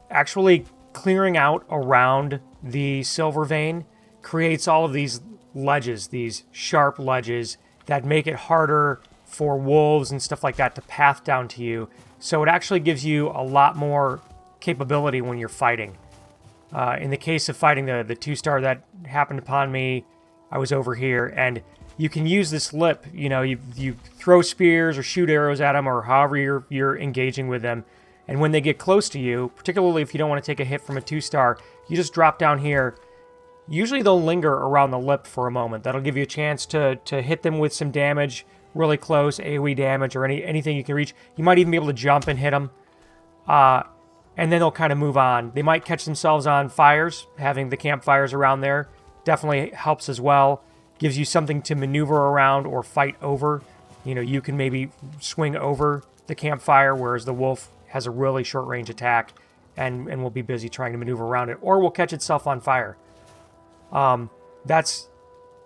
actually clearing out around the silver vein creates all of these ledges, these sharp ledges that make it harder for wolves and stuff like that to path down to you. So it actually gives you a lot more capability when you're fighting. In the case of fighting the 2-star that happened upon me, I was over here, and you can use this lip. You know, you throw spears or shoot arrows at them, or however you're engaging with them. And when they get close to you, particularly if you don't want to take a hit from a 2-star, you just drop down here. Usually they'll linger around the lip for a moment. That'll give you a chance to hit them with some damage, really close, AoE damage, or anything you can reach. You might even be able to jump and hit them. And then they'll kind of move on. They might catch themselves on fires. Having the campfires around there definitely helps as well. Gives you something to maneuver around or fight over. You know, you can maybe swing over the campfire, whereas the wolf has a really short range attack and will be busy trying to maneuver around it, or will catch itself on fire. That's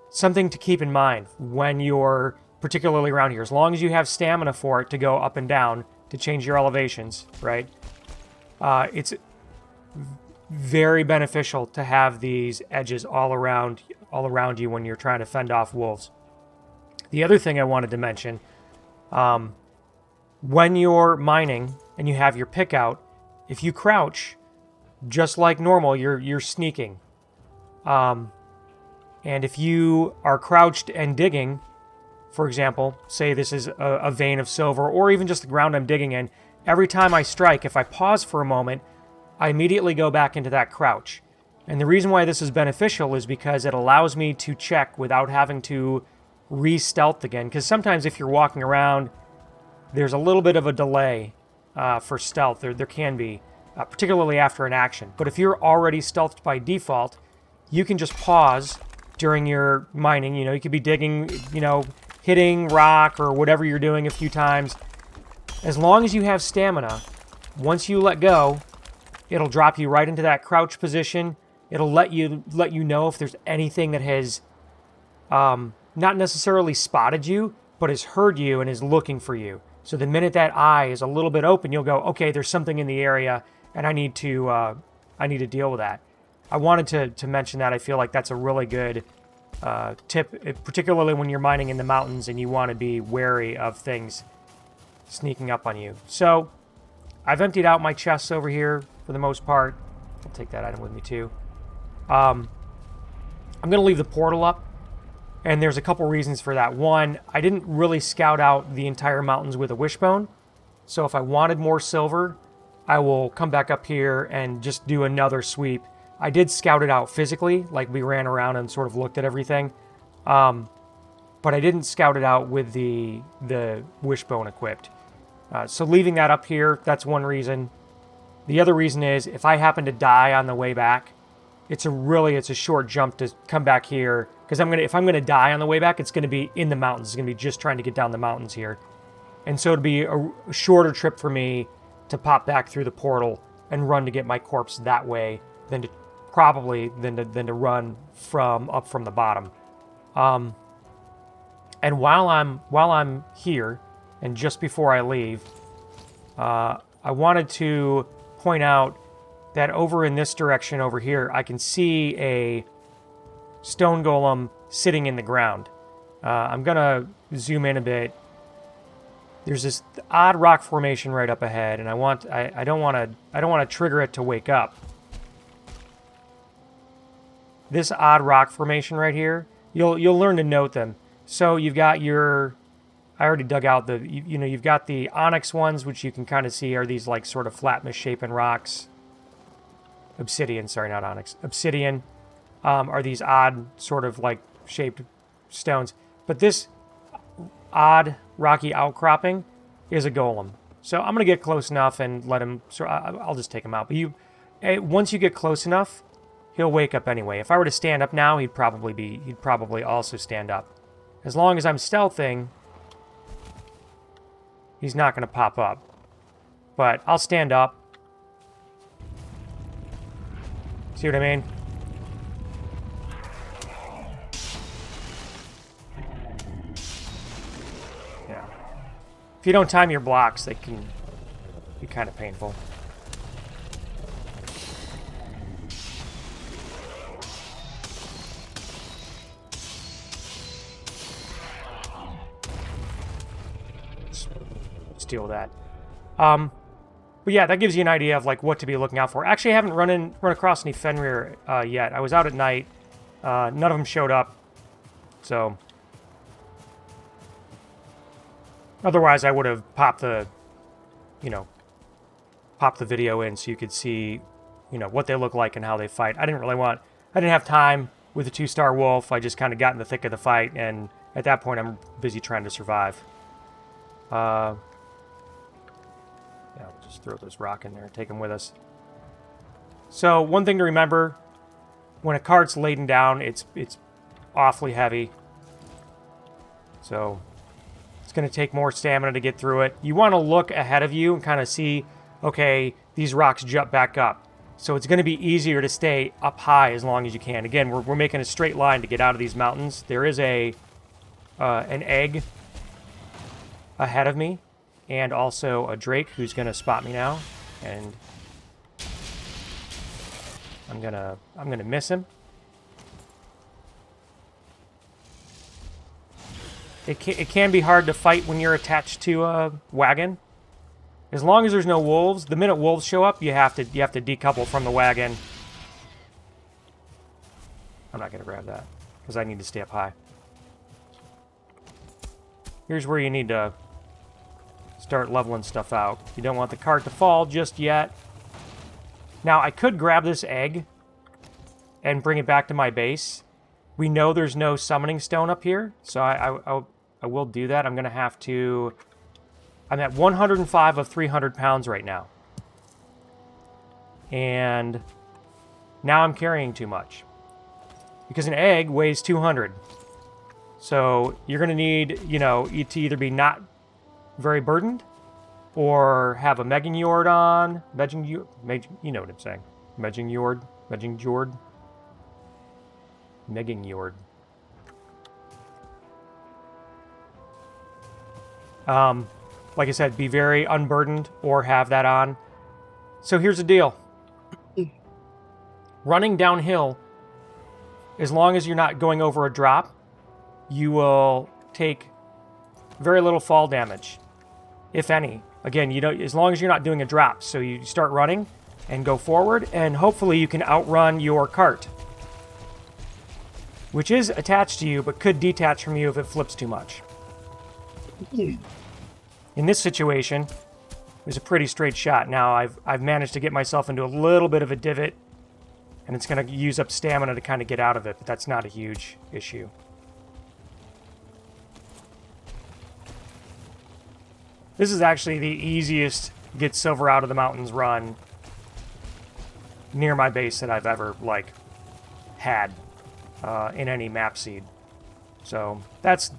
something to keep in mind when you're particularly around here. As long as you have stamina for it to go up and down to change your elevations, right? It's very beneficial to have these edges all around you when you're trying to fend off wolves. The other thing I wanted to mention, when you're mining and you have your pick out, if you crouch, just like normal, you're sneaking. And if you are crouched and digging, for example, say this is a vein of silver, or even just the ground I'm digging in, every time I strike, if I pause for a moment, I immediately go back into that crouch. And the reason why this is beneficial is because it allows me to check without having to re-stealth again. Because sometimes if you're walking around, there's a little bit of a delay for stealth. There can be, particularly after an action. But if you're already stealthed by default, you can just pause during your mining. You know, you could be digging, you know, hitting rock or whatever you're doing a few times. As long as you have stamina, once you let go, it'll drop you right into that crouch position. It'll let you know if there's anything that has not necessarily spotted you, but has heard you and is looking for you. So the minute that eye is a little bit open, you'll go, okay, there's something in the area, and I need to deal with that. I wanted to mention that. I feel like that's a really good tip, particularly when you're mining in the mountains and you want to be wary of things sneaking up on you. So I've emptied out my chests over here for the most part. I'll take that item with me too. I'm going to leave the portal up, and there's a couple reasons for that. One, I didn't really scout out the entire mountains with a wishbone, so if I wanted more silver, I will come back up here and just do another sweep. I did scout it out physically, like we ran around and sort of looked at everything, but I didn't scout it out with the wishbone equipped. So leaving that up here, that's one reason. The other reason is if I happen to die on the way back, it's a short jump to come back here, because if I'm gonna die on the way back, it's gonna be in the mountains. It's gonna be just trying to get down the mountains here, and so it'd be a shorter trip for me to pop back through the portal and run to get my corpse that way than to run up from the bottom. And while I'm here, and just before I leave, I wanted to point out that over in this direction over here, I can see a stone golem sitting in the ground. I'm gonna zoom in a bit. There's this odd rock formation right up ahead, and I don't want to trigger it to wake up. This odd rock formation right here, you'll learn to note them. So you've got I already dug out you've got the onyx ones, which you can kind of see are these like sort of flat misshapen rocks. Obsidian, sorry, not onyx. Obsidian are these odd sort of like shaped stones. But this odd rocky outcropping is a golem. So I'm going to get close enough and let him, I'll just take him out. But once you get close enough, he'll wake up anyway. If I were to stand up now, he'd probably also stand up. As long as I'm stealthing, he's not going to pop up. But I'll stand up. See what I mean? Yeah. If you don't time your blocks, they can be kind of painful. Let's deal with that. But yeah, that gives you an idea of like what to be looking out for. Actually, I haven't run across any Fenrir yet. I was out at night. None of them showed up. So otherwise, I would have popped the video in so you could see, what they look like and how they fight. I didn't have time with the 2-star wolf. I just kind of got in the thick of the fight, and at that point, I'm busy trying to survive. Yeah, we'll just throw this rock in there and take them with us. So one thing to remember, when a cart's laden down, it's awfully heavy. So it's going to take more stamina to get through it. You want to look ahead of you and kind of see, okay, these rocks jump back up. So it's going to be easier to stay up high as long as you can. Again, we're making a straight line to get out of these mountains. There is an egg ahead of me, and also a drake who's going to spot me now, and I'm gonna miss him. It can be hard to fight when you're attached to a wagon. As long as there's no wolves, the minute wolves show up, you have to decouple from the wagon. I'm not gonna grab that because I need to stay up high. Here's where you need to start leveling stuff out. You don't want the cart to fall just yet. Now, I could grab this egg and bring it back to my base. We know there's no summoning stone up here, so I will do that. I'm going to have to... I'm at 105 of 300 pounds right now. And now I'm carrying too much. Because an egg weighs 200. So you're going to need, to either be not very burdened, or have a MnkeELA on. You know what I'm saying. MnkeELA. Like I said, be very unburdened or have that on. So here's the deal. Running downhill, as long as you're not going over a drop, you will take very little fall damage, if any. Again, as long as you're not doing a drop. So you start running and go forward, and hopefully you can outrun your cart, which is attached to you but could detach from you if it flips too much. In this situation, it was a pretty straight shot. Now I've managed to get myself into a little bit of a divot, and it's going to use up stamina to kind of get out of it, but that's not a huge issue. This is actually the easiest get silver out of the mountains run near my base that I've ever, had in any map seed. So that's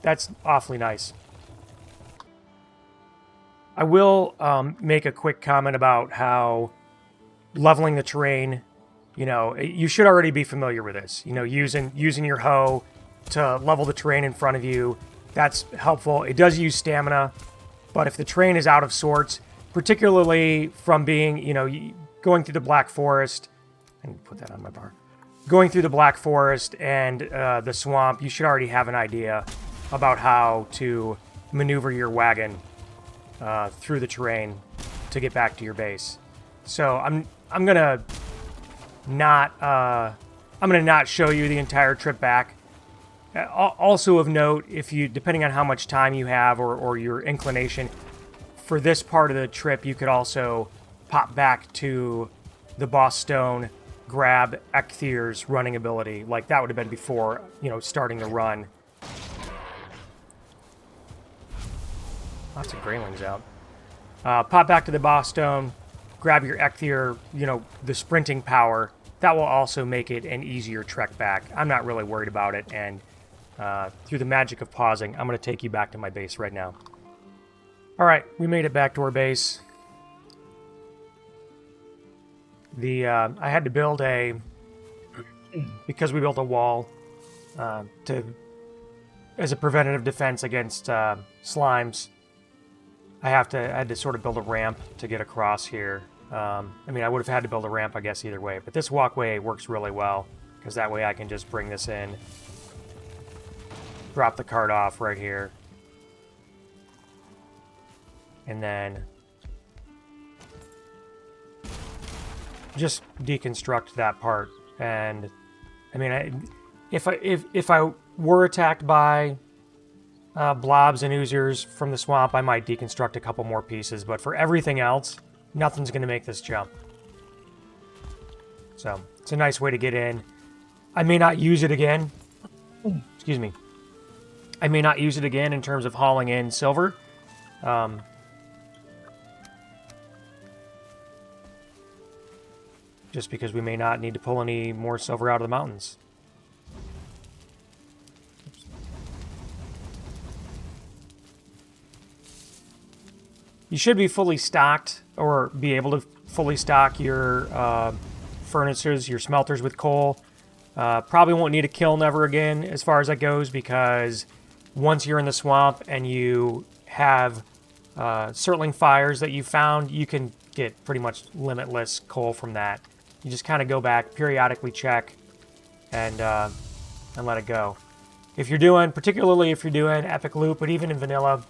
awfully nice. I will make a quick comment about how leveling the terrain, you should already be familiar with this. Using your hoe to level the terrain in front of you, that's helpful. It does use stamina, but if the terrain is out of sorts, particularly from being, going through the Black Forest, and put that on my bar, going through the Black Forest and the swamp, you should already have an idea about how to maneuver your wagon through the terrain to get back to your base. So I'm gonna not show you the entire trip back. Also of note, depending on how much time you have or your inclination, for this part of the trip, you could also pop back to the boss stone, grab MnkeELA's running ability. Like that would have been before, starting the run. Lots of graylings out. Pop back to the boss stone, grab your MnkeELA, the sprinting power. That will also make it an easier trek back. I'm not really worried about it, and through the magic of pausing, I'm going to take you back to my base right now. Alright, we made it back to our base. I had to build because we built a wall as a preventative defense against slimes. I had to sort of build a ramp to get across here. I would have had to build a ramp, I guess, either way. But this walkway works really well, because that way I can just bring this in, drop the cart off right here, and then just deconstruct that part. And if I were attacked by blobs and oozers from the swamp, I might deconstruct a couple more pieces, but for everything else, nothing's going to make this jump. So it's a nice way to get in. I may not use it again. Excuse me. I may not use it again in terms of hauling in silver. Just because we may not need to pull any more silver out of the mountains. You should be fully stocked, or be able to fully stock your furnaces, your smelters with coal. Probably won't need a kiln ever again as far as that goes, because once you're in the swamp and you have surtling fires that you found, you can get pretty much limitless coal from that. You just kind of go back, periodically check, and let it go. Particularly if you're doing epic loot, but even in vanilla,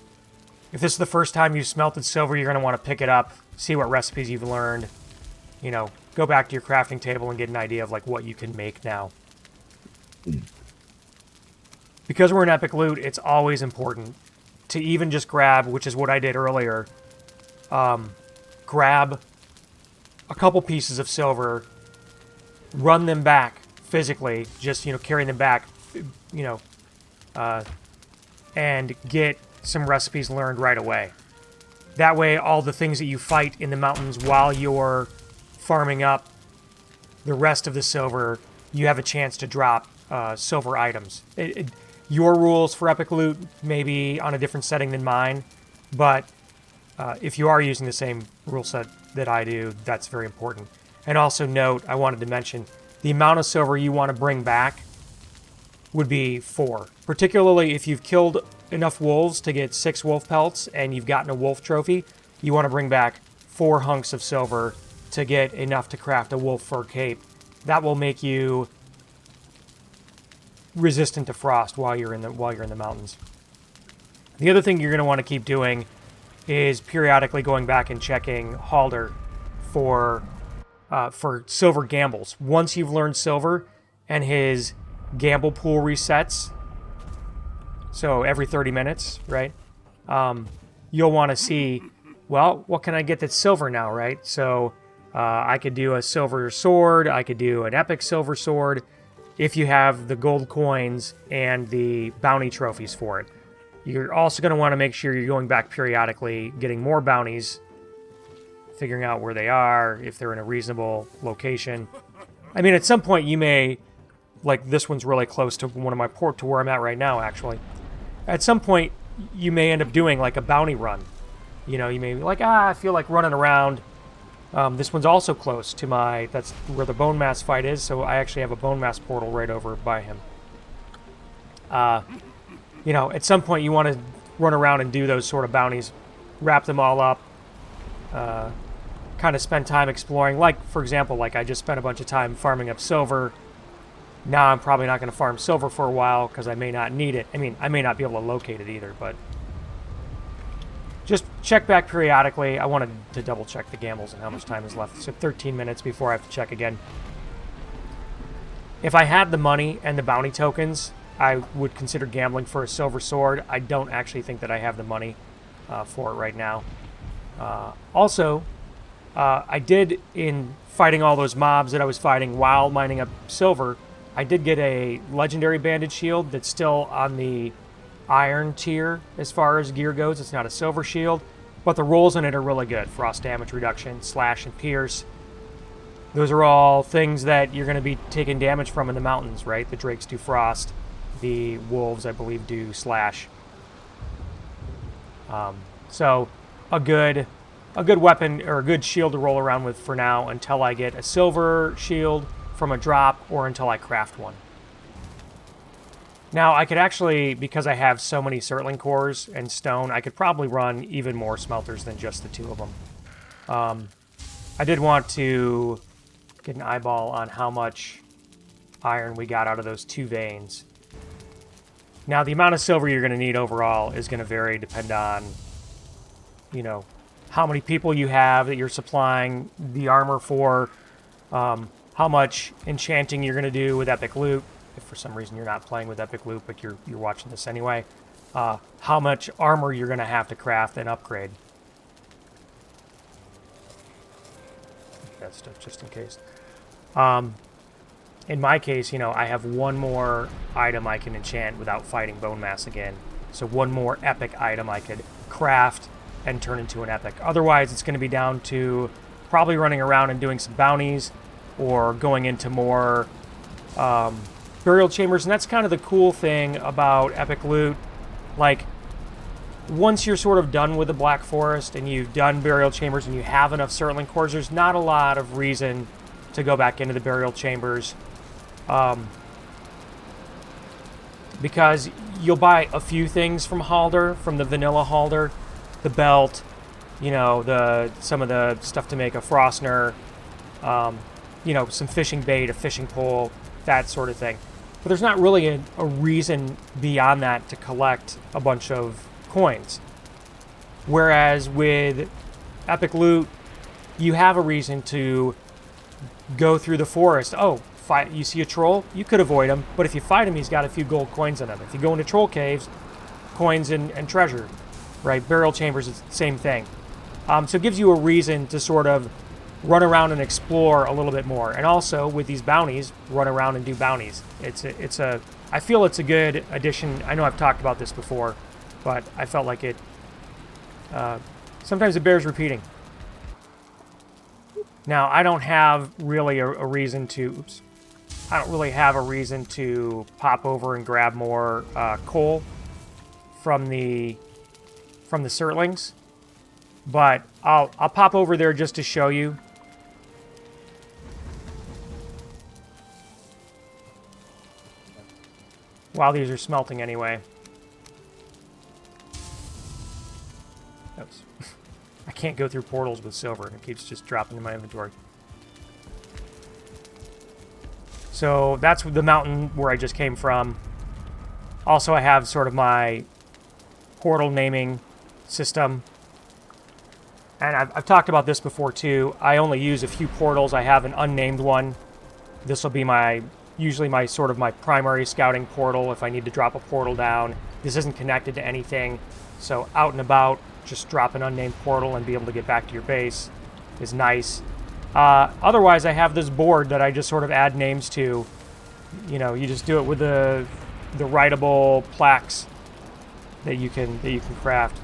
if this is the first time you've smelted silver, you're going to want to pick it up, see what recipes you've learned, go back to your crafting table and get an idea of what you can make now. Because we're in epic loot, it's always important to even just grab, which is what I did earlier, grab a couple pieces of silver, run them back physically, just, carrying them back, and get some recipes learned right away. That way, all the things that you fight in the mountains while you're farming up the rest of the silver, you have a chance to drop silver items. Your rules for epic loot may be on a different setting than mine, but if you are using the same rule set that I do, that's very important. And also note, I wanted to mention, the amount of silver you want to bring back would be 4. Particularly if you've killed enough wolves to get 6 wolf pelts and you've gotten a wolf trophy, you want to bring back 4 hunks of silver to get enough to craft a wolf fur cape. That will make you resistant to frost while you're in the mountains. The other thing you're going to want to keep doing is periodically going back and checking Halder for silver gambles. Once you've learned silver and his gamble pool resets, so every 30 minutes, right? You'll want to see, well, what can I get that's silver now, right? So I could do a silver sword, I could do an epic silver sword, if you have the gold coins and the bounty trophies for it. You're also going to want to make sure you're going back periodically, getting more bounties, figuring out where they are, if they're in a reasonable location. I mean, at some point you may, like this one's really close to one of my to where I'm at right now, actually. At some point, you may end up doing like a bounty run. You know, you may be like, I feel like running around. This one's also close to that's where the bone mass fight is, so I actually have a bone mass portal right over by him. You know, at some point you want to run around and do those sort of bounties, wrap them all up, kind of spend time exploring. Like, for example, like I just spent a bunch of time farming up silver. Now I'm probably not going to farm silver for a while because I may not need it. I mean, I may not be able to locate it either, but just check back periodically. I wanted to double check the gambles and how much time is left. So 13 minutes before I have to check again. If I had the money and the bounty tokens, I would consider gambling for a silver sword. I don't actually think that I have the money for it right now. Also, I did, in fighting all those mobs that I was fighting while mining up silver, I did get a legendary banded shield that's still on the iron tier as far as gear goes. It's not a silver shield, but the rolls in it are really good. Frost damage reduction, slash, and pierce. Those are all things that you're going to be taking damage from in the mountains, right? The drakes do frost. The wolves, I believe, do slash. So a good weapon or a good shield to roll around with for now until I get a silver shield from a drop or until I craft one. Now I could actually, because I have so many surtling cores and stone, I could probably run even more smelters than just the 2 of them. I did want to get an eyeball on how much iron we got out of those 2 veins. Now, the amount of silver you're going to need overall is going to vary, depend on, you know, how many people you have that you're supplying the armor for, how much enchanting you're going to do with epic loot, if for some reason you're not playing with epic loot, but you're watching this anyway, how much armor you're going to have to craft and upgrade. That stuff just in case. In my case, you know, I have one more item I can enchant without fighting bone mass again. So one more epic item I could craft and turn into an epic. Otherwise, it's going to be down to probably running around and doing some bounties or going into more burial chambers. And that's kind of the cool thing about epic loot. Like, once you're sort of done with the Black Forest and you've done burial chambers and you have enough surtling cores, there's not a lot of reason to go back into the burial chambers. Because you'll buy a few things from Halder, from the vanilla Halder, the belt, you know, some of the stuff to make a Frostner, you know, some fishing bait, a fishing pole, that sort of thing. But there's not really a reason beyond that to collect a bunch of coins. Whereas with epic loot, you have a reason to go through the forest. Oh, you see a troll? You could avoid him, but if you fight him, he's got a few gold coins in him. If you go into troll caves, coins and treasure, right? Burial chambers is the same thing. So it gives you a reason to sort of run around and explore a little bit more. And also, with these bounties, run around and do bounties. I feel it's a good addition. I know I've talked about this before, but I felt like it, sometimes it bears repeating. Now, I don't have really a reason to, I don't really have a reason to pop over and grab more coal from the surtlings. But I'll pop over there just to show you. While these are smelting anyway. Oops. I can't go through portals with silver. It keeps just dropping in my inventory. So that's the mountain where I just came from. Also, I have sort of my portal naming system. And I've talked about this before too. I only use a few portals. I have an unnamed one. This will be usually my sort of my primary scouting portal if I need to drop a portal down. This isn't connected to anything. So out and about, just drop an unnamed portal and be able to get back to your base is nice. Otherwise, I have this board that I just sort of add names to. You know, you just do it with the writable plaques that you can craft.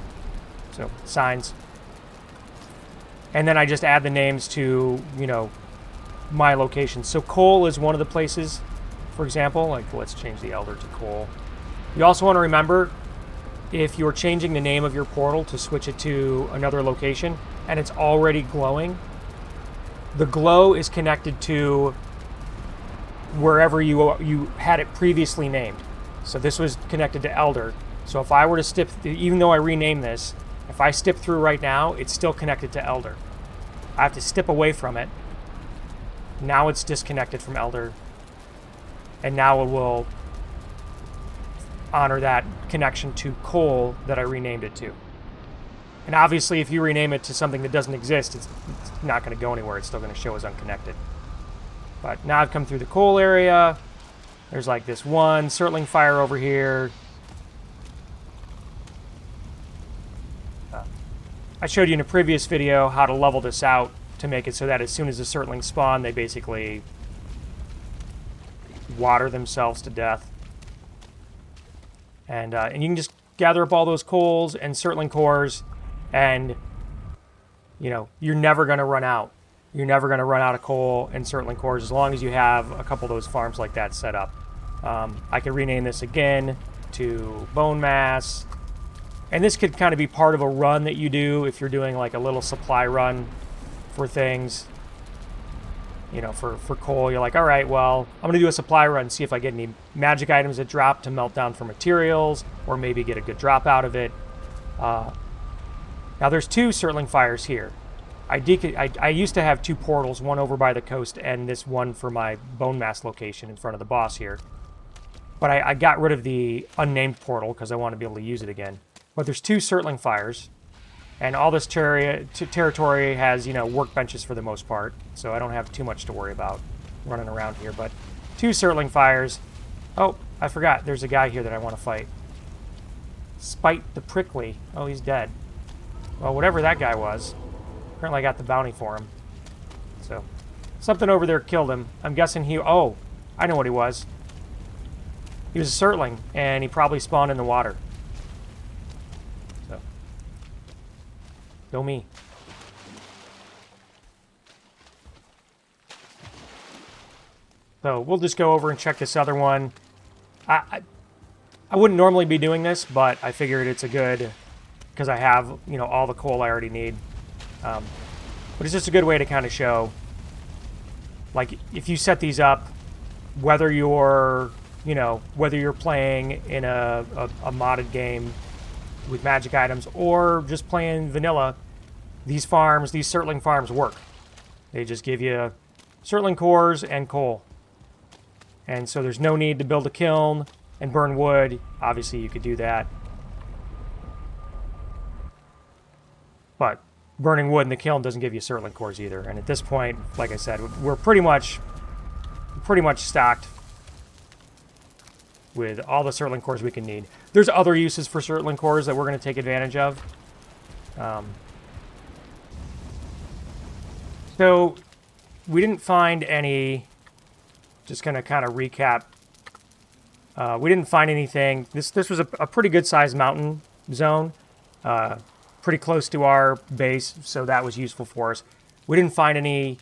So signs. And then I just add the names to, you know, my location. So coal is one of the places, for example. Like, let's change the elder to coal. You also want to remember, if you're changing the name of your portal to switch it to another location and it's already glowing, the glow is connected to wherever you had it previously named. So this was connected to elder. So if I were to step, even though I renamed this, if I step through right now, it's still connected to elder. I have to step away from it. Now it's disconnected from elder. And now it will honor that connection to coal that I renamed it to. And obviously, if you rename it to something that doesn't exist, it's not going to go anywhere. It's still going to show as unconnected. But now I've come through the coal area. There's like this one surtling fire over here. I showed you in a previous video how to level this out to make it so that as soon as the surtlings spawn, they basically water themselves to death. And you can just gather up all those coals and surtling cores, and you know, you're never going to run out. You're never going to run out of coal and surtling cores as long as you have a couple of those farms like that set up. I could rename this again to bone mass. And this could kind of be part of a run that you do if you're doing like a little supply run for things. You know, for coal, you're like, all right, well, I'm going to do a supply run, see if I get any magic items that drop to melt down for materials, or maybe get a good drop out of it. Now there's two surtling fires here. I used to have two portals, one over by the coast and this one for my bone mass location in front of the boss here. But I got rid of the unnamed portal because I want to be able to use it again. But there's two surtling fires, and all this territory has, you know, workbenches for the most part, so I don't have too much to worry about running around here. But two surtling fires. Oh, I forgot. There's a guy here that I want to fight. Spite the Prickly. Oh, he's dead. Well, whatever that guy was. Apparently I got the bounty for him. So, something over there killed him. I'm guessing he... Oh, I know what he was. He was a surtling, and he probably spawned in the water. So, go me. So, we'll just go over and check this other one. I wouldn't normally be doing this, but I figured it's a good... Because I have, you know, all the coal I already need. But it's just a good way to kind of show, like, if you set these up, whether you're, you know, whether you're playing in a modded game with magic items or just playing vanilla, these farms, these surtling farms work. They just give you surtling cores and coal. And so there's no need to build a kiln and burn wood. Obviously, you could do that. But burning wood in the kiln doesn't give you surtling cores either. And at this point, like I said, we're pretty much stocked with all the surtling cores we can need. There's other uses for surtling cores that we're going to take advantage of. So we didn't find any. Just going to kind of recap. We didn't find anything. This was a pretty good sized mountain zone. Pretty close to our base, so that was useful for us. We didn't find any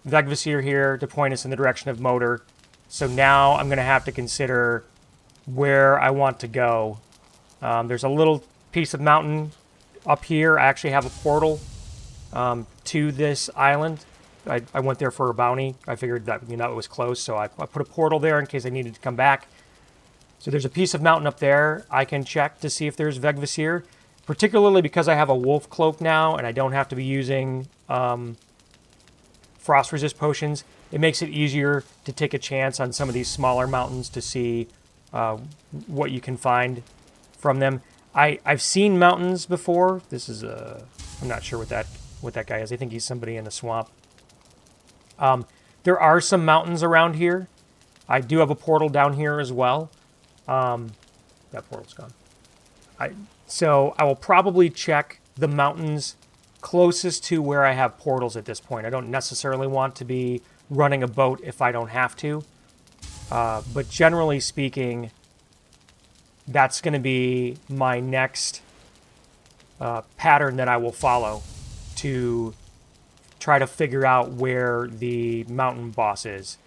Vegvisir here to point us in the direction of Motor, so now I'm going to have to consider where I want to go. There's a little piece of mountain up here, I actually have a portal to this island. I went there for a bounty. I figured that it was close, so I put a portal there in case I needed to come back. So there's a piece of mountain up there I can check to see if there's Vegvasir, particularly because I have a wolf cloak now and I don't have to be using frost resist potions. It makes it easier to take a chance on some of these smaller mountains to see what you can find from them. I've seen mountains before. This is I'm not sure what that guy is. I think he's somebody in the swamp. There are some mountains around here. I do have a portal down here as well. That portal's gone. So I will probably check the mountains closest to where I have portals at this point. I don't necessarily want to be running a boat if I don't have to. But generally speaking, that's going to be my next pattern that I will follow to try to figure out where the mountain boss is.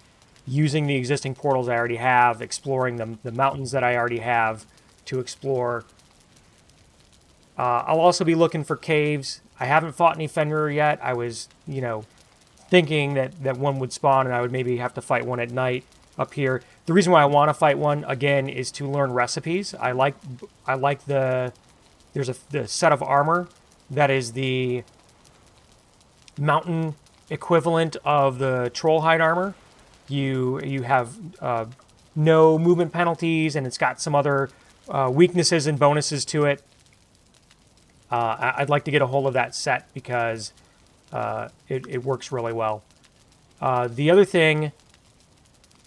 Using the existing portals I already have, exploring the mountains that I already have to explore. I'll also be looking for caves. I haven't fought any Fenrir yet. I was, thinking that one would spawn and I would maybe have to fight one at night up here. The reason why I want to fight one, again, is to learn recipes. I like there's the set of armor that is the mountain equivalent of the troll hide armor. You have no movement penalties, and it's got some other weaknesses and bonuses to it. I'd like to get a hold of that set because it works really well. The other thing,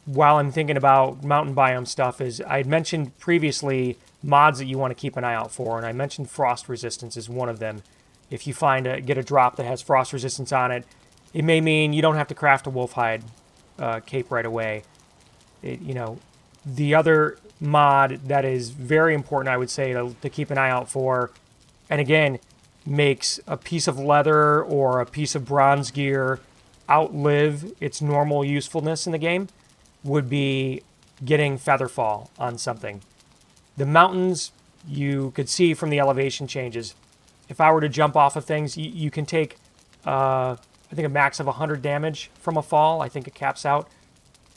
while I'm thinking about mountain biome stuff, is I had mentioned previously mods that you want to keep an eye out for, and I mentioned frost resistance is one of them. If you get a drop that has frost resistance on it, it may mean you don't have to craft a wolf hide cape right away. The other mod that is very important, I would say, to keep an eye out for, and again, makes a piece of leather or a piece of bronze gear outlive its normal usefulness in the game, would be getting featherfall on something. The mountains, you could see from the elevation changes. If I were to jump off of things, you can take, I think, a max of 100 damage from a fall. I think it caps out.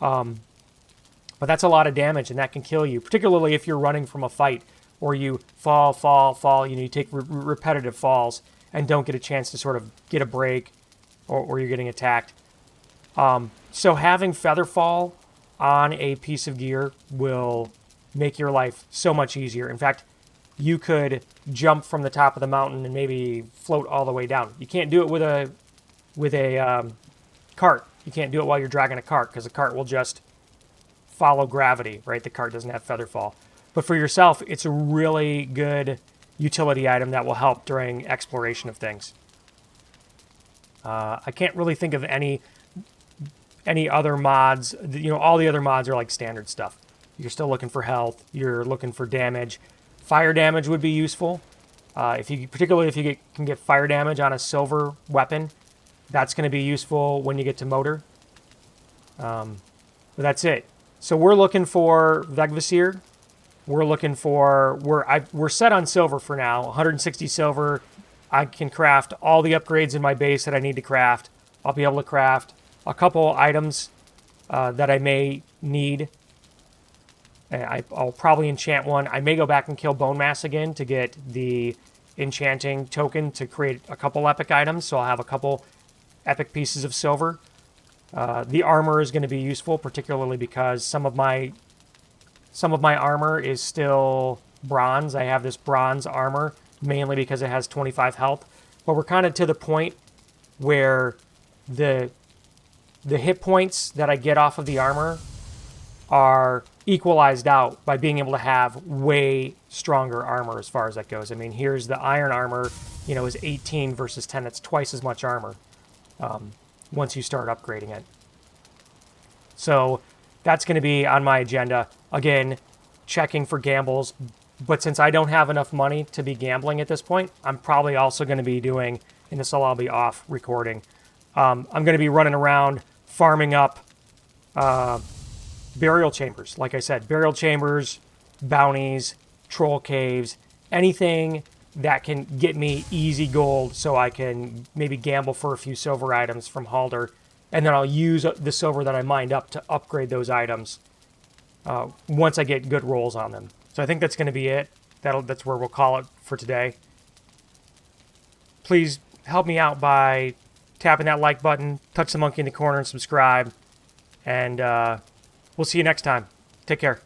But that's a lot of damage, and that can kill you, particularly if you're running from a fight, or you fall. You take repetitive falls and don't get a chance to sort of get a break, or you're getting attacked. So having featherfall on a piece of gear will make your life so much easier. In fact, you could jump from the top of the mountain and maybe float all the way down. You can't do it with a cart. You can't do it while you're dragging a cart, because the cart will just follow gravity, right? The cart doesn't have featherfall. But for yourself, it's a really good utility item that will help during exploration of things. I can't really think of any other mods. All the other mods are like standard stuff. You're still looking for health. You're looking for damage. Fire damage would be useful. Particularly if you can get fire damage on a silver weapon, that's going to be useful when you get to motor. But that's it. So we're looking for Vegvasir. We're set on silver for now. 160 silver. I can craft all the upgrades in my base that I need to craft. I'll be able to craft a couple items that I may need. I'll probably enchant one. I may go back and kill Bone Mass again to get the enchanting token to create a couple epic items. So I'll have a couple epic pieces of silver. The armor is going to be useful, particularly because some of my armor is still bronze. I have this bronze armor mainly because it has 25 health. But we're kind of to the point where the hit points that I get off of the armor are equalized out by being able to have way stronger armor as far as that goes. I mean, here's the iron armor, is 18 versus 10. That's twice as much armor once you start upgrading it. So that's going to be on my agenda. Again, checking for gambles. But since I don't have enough money to be gambling at this point, I'm probably also going to be doing, and this will all be off recording, I'm going to be running around farming up burial chambers. Like I said, burial chambers, bounties, troll caves, anything that can get me easy gold so I can maybe gamble for a few silver items from Halder. And then I'll use the silver that I mined up to upgrade those items once I get good rolls on them. So I think that's going to be it. That's where we'll call it for today. Please help me out by tapping that like button, touch the monkey in the corner, and subscribe. And we'll see you next time. Take care.